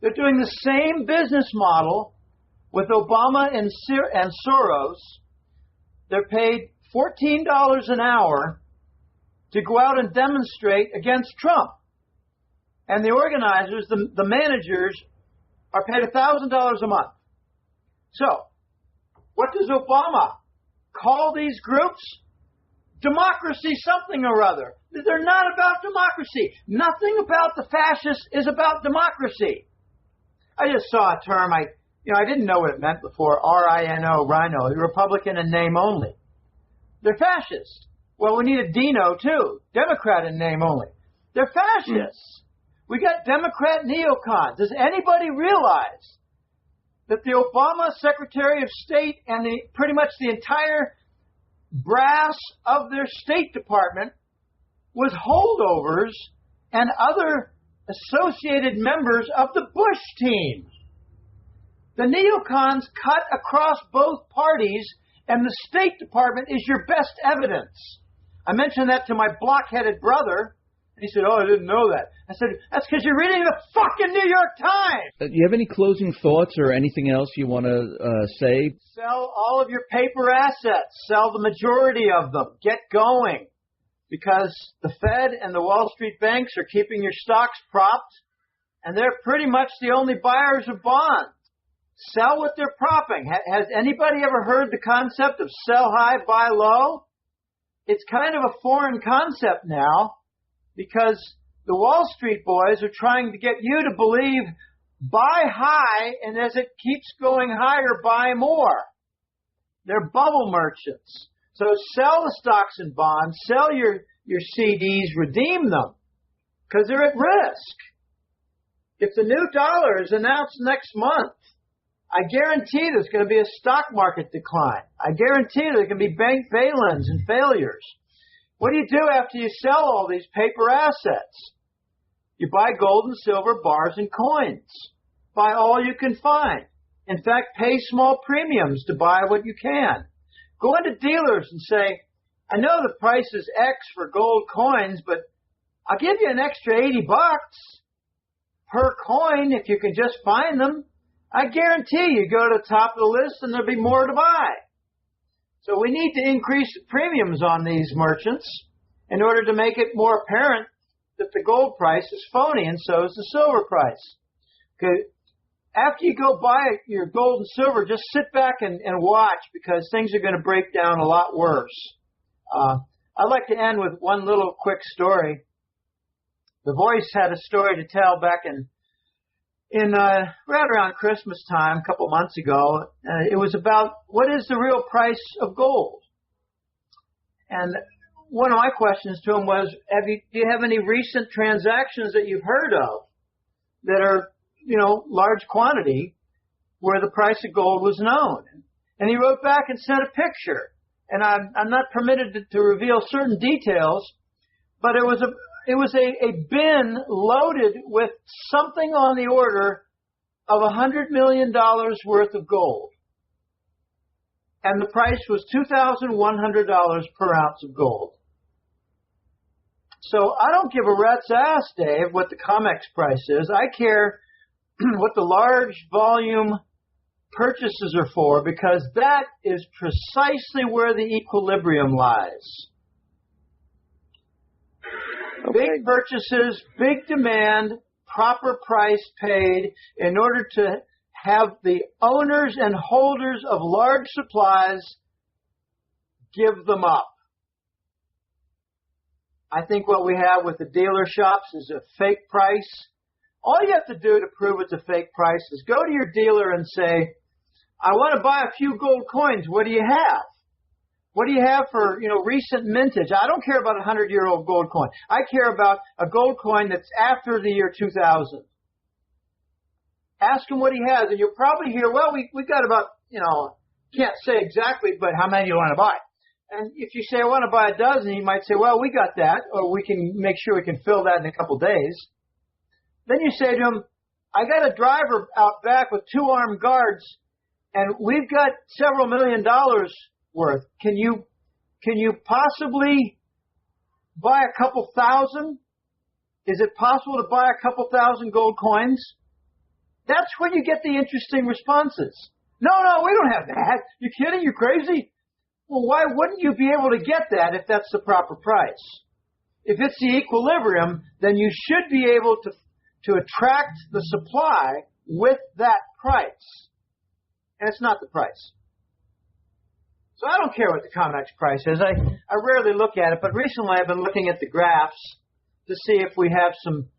They're doing the same business model with Obama and Soros. They're paid $14 an hour to go out and demonstrate against Trump. And the organizers, the managers, are paid $1,000 a month. So, what does Obama call these groups democracy something or other. They're not about democracy. Nothing about the fascists is about democracy. I just saw a term, I didn't know what it meant before, R-I-N-O, rhino, Republican in name only. They're fascist. Well, we need a Dino, too, Democrat in name only. They're fascists. We got Democrat neocons. Does anybody realize that the Obama Secretary of State and pretty much the entire brass of their State Department was holdovers and other associated members of the Bush team? The neocons cut across both parties, and the State Department is your best evidence. I mentioned that to my block-headed brother, and he said, "Oh, I didn't know that." I said, "That's because you're reading the fucking New York Times." Do you have any closing thoughts or anything else you want to say? Sell all of your paper assets. Sell the majority of them. Get going. Because the Fed and the Wall Street banks are keeping your stocks propped, and they're pretty much the only buyers of bonds. Sell what they're propping. Has anybody ever heard the concept of sell high, buy low? It's kind of a foreign concept now, because the Wall Street boys are trying to get you to believe buy high, and as it keeps going higher, buy more. They're bubble merchants. So sell the stocks and bonds, sell your CDs, redeem them, because they're at risk. If the new dollar is announced next month, I guarantee there's going to be a stock market decline. I guarantee there's going to be bank failings and failures. What do you do after you sell all these paper assets? You buy gold and silver bars and coins. Buy all you can find. In fact, pay small premiums to buy what you can. Go into dealers and say, "I know the price is X for gold coins, but I'll give you an extra $80 per coin if you can just find them. I guarantee you go to the top of the list and there'll be more to buy." So we need to increase the premiums on these merchants in order to make it more apparent that the gold price is phony, and so is the silver price. Okay. After you go buy your gold and silver, just sit back and watch, because things are going to break down a lot worse. I'd like to end with one little quick story. The Voice had a story to tell back in right around Christmas time, a couple months ago. It was about what is the real price of gold. And one of my questions to him was, do you have any recent transactions that you've heard of that are, large quantity, where the price of gold was known? And he wrote back and sent a picture. And I'm not permitted to reveal certain details, but it was a bin loaded with something on the order of $100 million worth of gold. And the price was $2,100 per ounce of gold. So I don't give a rat's ass, Dave, what the COMEX price is. I care what the large volume purchases are for, because that is precisely where the equilibrium lies. Okay. Big purchases, big demand, proper price paid in order to have the owners and holders of large supplies give them up. I think what we have with the dealer shops is a fake price. All you have to do to prove it's a fake price is go to your dealer and say, "I want to buy a few gold coins. What do you have? What do you have for, recent mintage?" I don't care about a 100-year-old gold coin. I care about a gold coin that's after the year 2000. Ask him what he has, and you'll probably hear, "Well, we got about, can't say exactly, but how many do you want to buy?" And if you say, "I want to buy a dozen," he might say, "Well, we got that, or we can make sure we can fill that in a couple days." Then you say to him, "I got a driver out back with 2 armed guards, and we've got several $1 million worth. Can you possibly buy a couple thousand? Is it possible to buy a couple thousand gold coins?" That's when you get the interesting responses. No, we don't have that. You kidding? You crazy? Well, why wouldn't you be able to get that if that's the proper price? If it's the equilibrium, then you should be able to attract the supply with that price. And it's not the price. So I don't care what the COMEX price is. I rarely look at it, but recently I've been looking at the graphs to see if we have some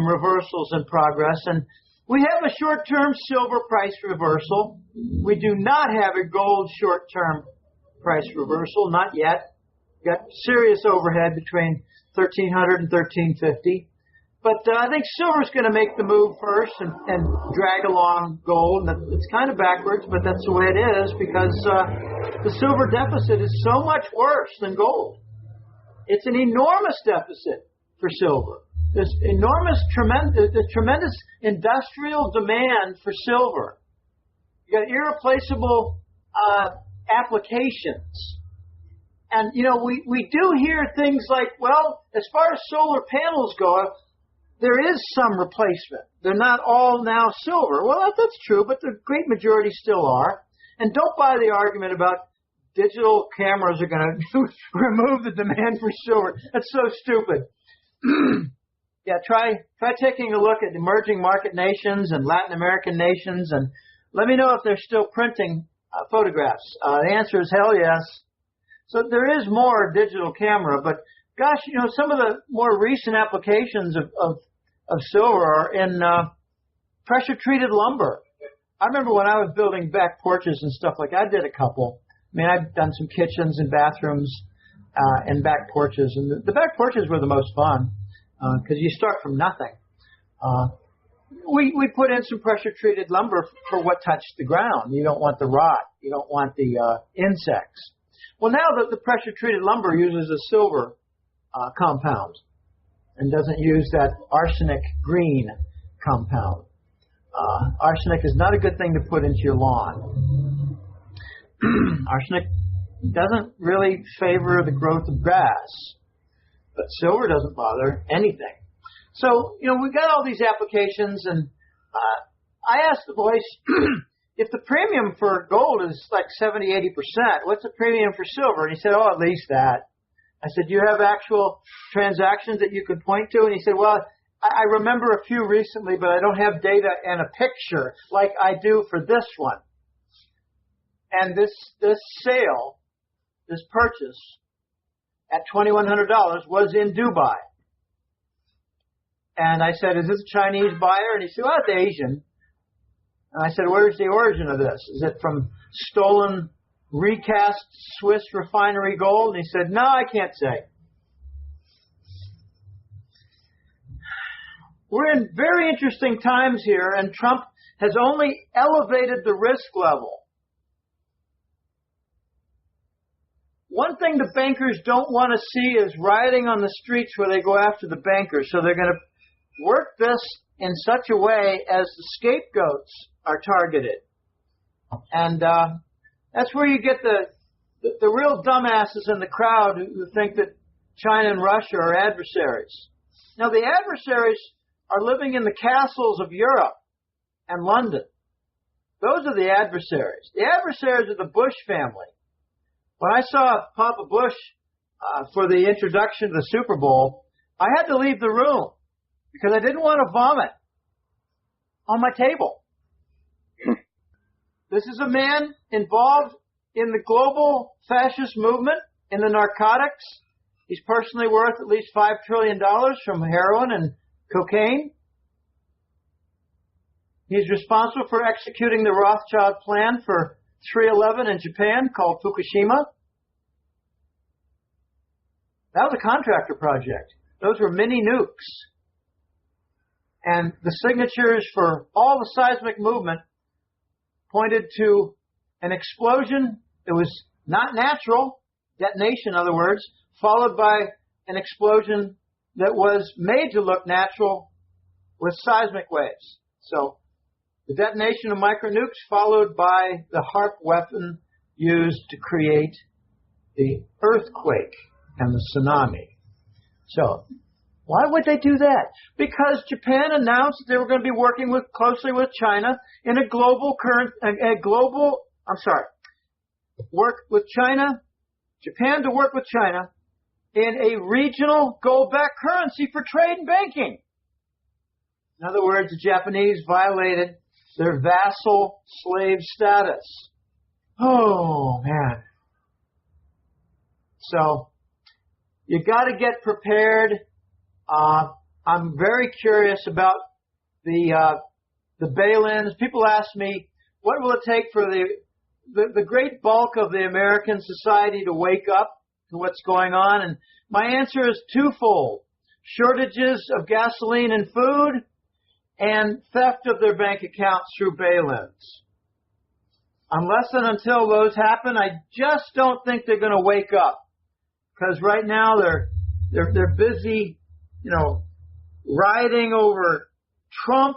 reversals in progress. And we have a short-term silver price reversal. We do not have a gold short-term price reversal, not yet. Got serious overhead between 1,300 and 1,350. But I think silver's going to make the move first and drag along gold. It's kind of backwards, but that's the way it is because the silver deficit is so much worse than gold. It's an enormous deficit for silver. There's tremendous industrial demand for silver. You got irreplaceable applications. And, you know, we do hear things like, well, as far as solar panels go, there is some replacement. They're not all now silver. Well, that's true, but the great majority still are. And don't buy the argument about digital cameras are going to remove the demand for silver. That's so stupid. Yeah, try taking a look at emerging market nations and Latin American nations, and let me know if they're still printing photographs. The answer is hell yes. So there is more digital camera, but gosh, you know, some of the more recent applications of silver are in pressure-treated lumber. I remember when I was building back porches and stuff like that, I did a couple. I mean, I've done some kitchens and bathrooms and back porches, and the back porches were the most fun because you start from nothing. We put in some pressure-treated lumber for what touched the ground. You don't want the rot. You don't want the insects. Well, now the pressure-treated lumber uses a silver compound and doesn't use that arsenic green compound. Arsenic is not a good thing to put into your lawn. Arsenic doesn't really favor the growth of grass, but silver doesn't bother anything. So, you know, we've got all these applications, and I asked the boys, if the premium for gold is like 70, 80%, what's the premium for silver? And he said, at least that. I said, do you have actual transactions that you could point to? And he said, well, I remember a few recently, but I don't have data and a picture like I do for this one. And this sale, this purchase at $2,100 was in Dubai. And I said, is this a Chinese buyer? And he said, well, it's Asian. And I said, where's the origin of this? Is it from stolen, recast Swiss refinery gold? And he said, no, I can't say. We're in very interesting times here, and Trump has only elevated the risk level. One thing the bankers don't want to see is rioting on the streets where they go after the bankers. So they're going to work this in such a way as the scapegoats are targeted. And that's where you get the real dumbasses in the crowd who think that China and Russia are adversaries. Now, the adversaries are living in the castles of Europe and London. Those are the adversaries. The adversaries are the Bush family. When I saw Papa Bush for the introduction to the Super Bowl, I had to leave the room because I didn't want to vomit on my table. This is a man involved in the global fascist movement, in the narcotics. He's personally worth at least $5 trillion from heroin and cocaine. He's responsible for executing the Rothschild plan for 311 in Japan called Fukushima. That was a contractor project. Those were mini nukes. And the signatures for all the seismic movement pointed to an explosion that was not natural, detonation in other words, followed by an explosion that was made to look natural with seismic waves. So the detonation of micronukes followed by the HARP weapon used to create the earthquake and the tsunami. So why would they do that? Because Japan announced they were going to be working closely with China in Japan to work with China in a regional gold-backed currency for trade and banking. In other words, the Japanese violated their vassal slave status. Oh, man. So you got to get prepared. I'm very curious about the bail-ins. People ask me, what will it take for the great bulk of the American society to wake up to what's going on? And my answer is twofold. Shortages of gasoline and food and theft of their bank accounts through bail-ins. Unless and until those happen, I just don't think they're going to wake up. Because right now they're busy, rioting over Trump.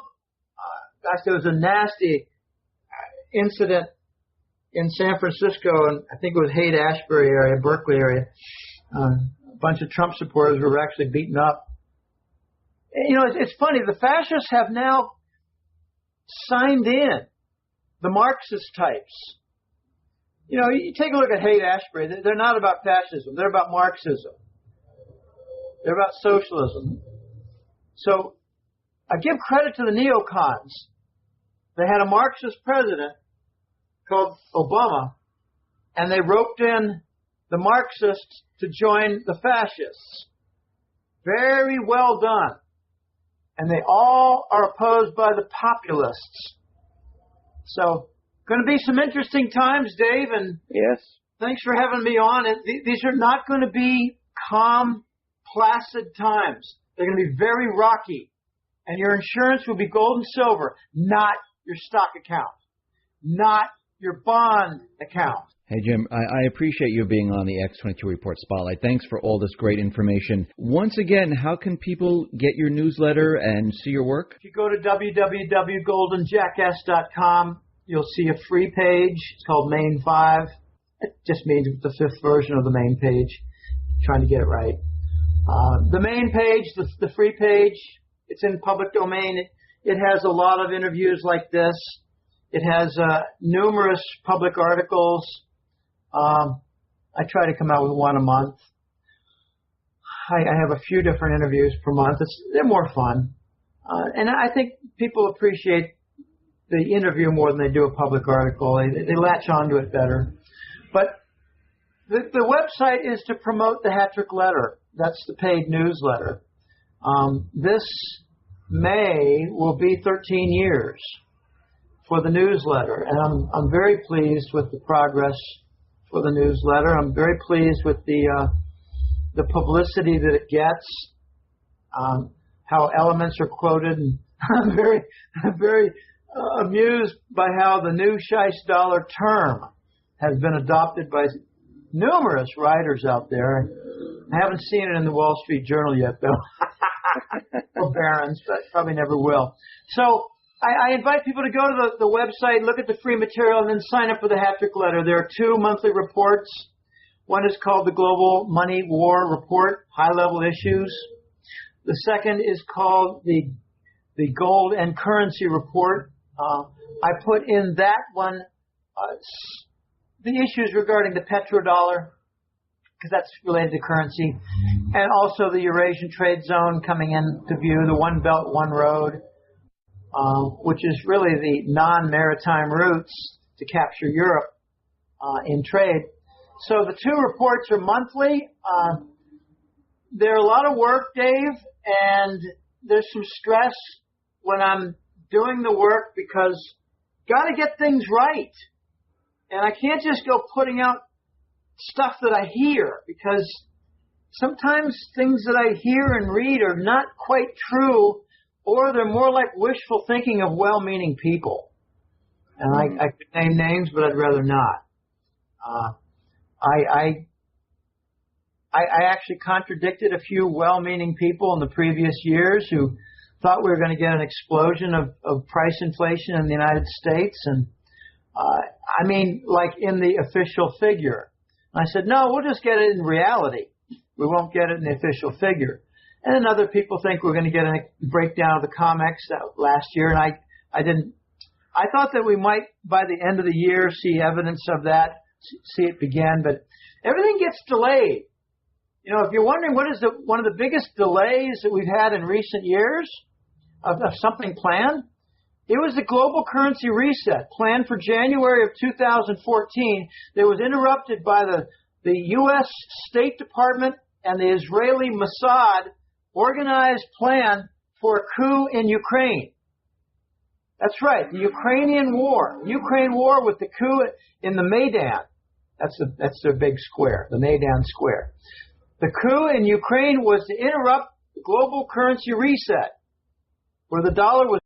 Gosh, there was a nasty incident in San Francisco, and I think it was Haight-Ashbury area, Berkeley area. A bunch of Trump supporters were actually beaten up. It's funny. The fascists have now signed in, the Marxist types. You take a look at Haight-Ashbury. They're not about fascism. They're about Marxism. They're about socialism. So I give credit to the neocons. They had a Marxist president called Obama, and they roped in the Marxists to join the fascists. Very well done. And they all are opposed by the populists. So, going to be some interesting times, Dave, and yes, thanks for having me on. These are not going to be calm, placid times. They're going to be very rocky. And your insurance will be gold and silver, not your stock account, not your bond account. Hey, Jim, I appreciate you being on the X22 Report Spotlight. Thanks for all this great information. Once again, how can people get your newsletter and see your work? If you go to www.goldenjackass.com, you'll see a free page. It's called Main 5. It just means the fifth version of the main page. Trying to get it right. The main page, the free page, it's in public domain. It has a lot of interviews like this. It has numerous public articles. I try to come out with one a month. I have a few different interviews per month. They're more fun. And I think people appreciate the interview more than they do a public article. They latch onto it better. But the website is to promote the Hat Trick Letter. That's the paid newsletter. This May will be 13 years for the newsletter, and I'm very pleased with the progress for the newsletter. I'm very pleased with the publicity that it gets, how elements are quoted, and I'm very amused by how the new Scheist dollar term has been adopted by numerous writers out there. I haven't seen it in the Wall Street Journal yet, though, or Barron's, but probably never will. So I invite people to go to the website, look at the free material, and then sign up for the Hat Trick Letter. There are 2 monthly reports. One is called the Global Money War Report, high-level issues. The second is called the Gold and Currency Report. I put in that one the issues regarding the petrodollar, because that's related to currency, and also the Eurasian Trade Zone coming into view, the One Belt, One Road, which is really the non-maritime routes to capture Europe in trade. So the 2 reports are monthly. They're a lot of work, Dave, and there's some stress when I'm doing the work because got to get things right. And I can't just go putting out stuff that I hear, because sometimes things that I hear and read are not quite true, or they're more like wishful thinking of well-meaning people. And I could name names, but I'd rather not. I actually contradicted a few well-meaning people in the previous years who thought we were going to get an explosion of price inflation in the United States, and I mean, like in the official figure. And I said, no, we'll just get it in reality. We won't get it in the official figure. And then other people think we're going to get a breakdown of the COMEX last year, and I didn't. I thought that we might, by the end of the year, see evidence of that, see it begin, but everything gets delayed. You know, if you're wondering what is one of the biggest delays that we've had in recent years of something planned, it was the global currency reset planned for January of 2014 that was interrupted by the the U.S. State Department and the Israeli Mossad organized plan for a coup in Ukraine. That's right, the Ukrainian war. Ukraine war with the coup in the Maidan. That's their big square, the Maidan Square. The coup in Ukraine was to interrupt the global currency reset, where the dollar was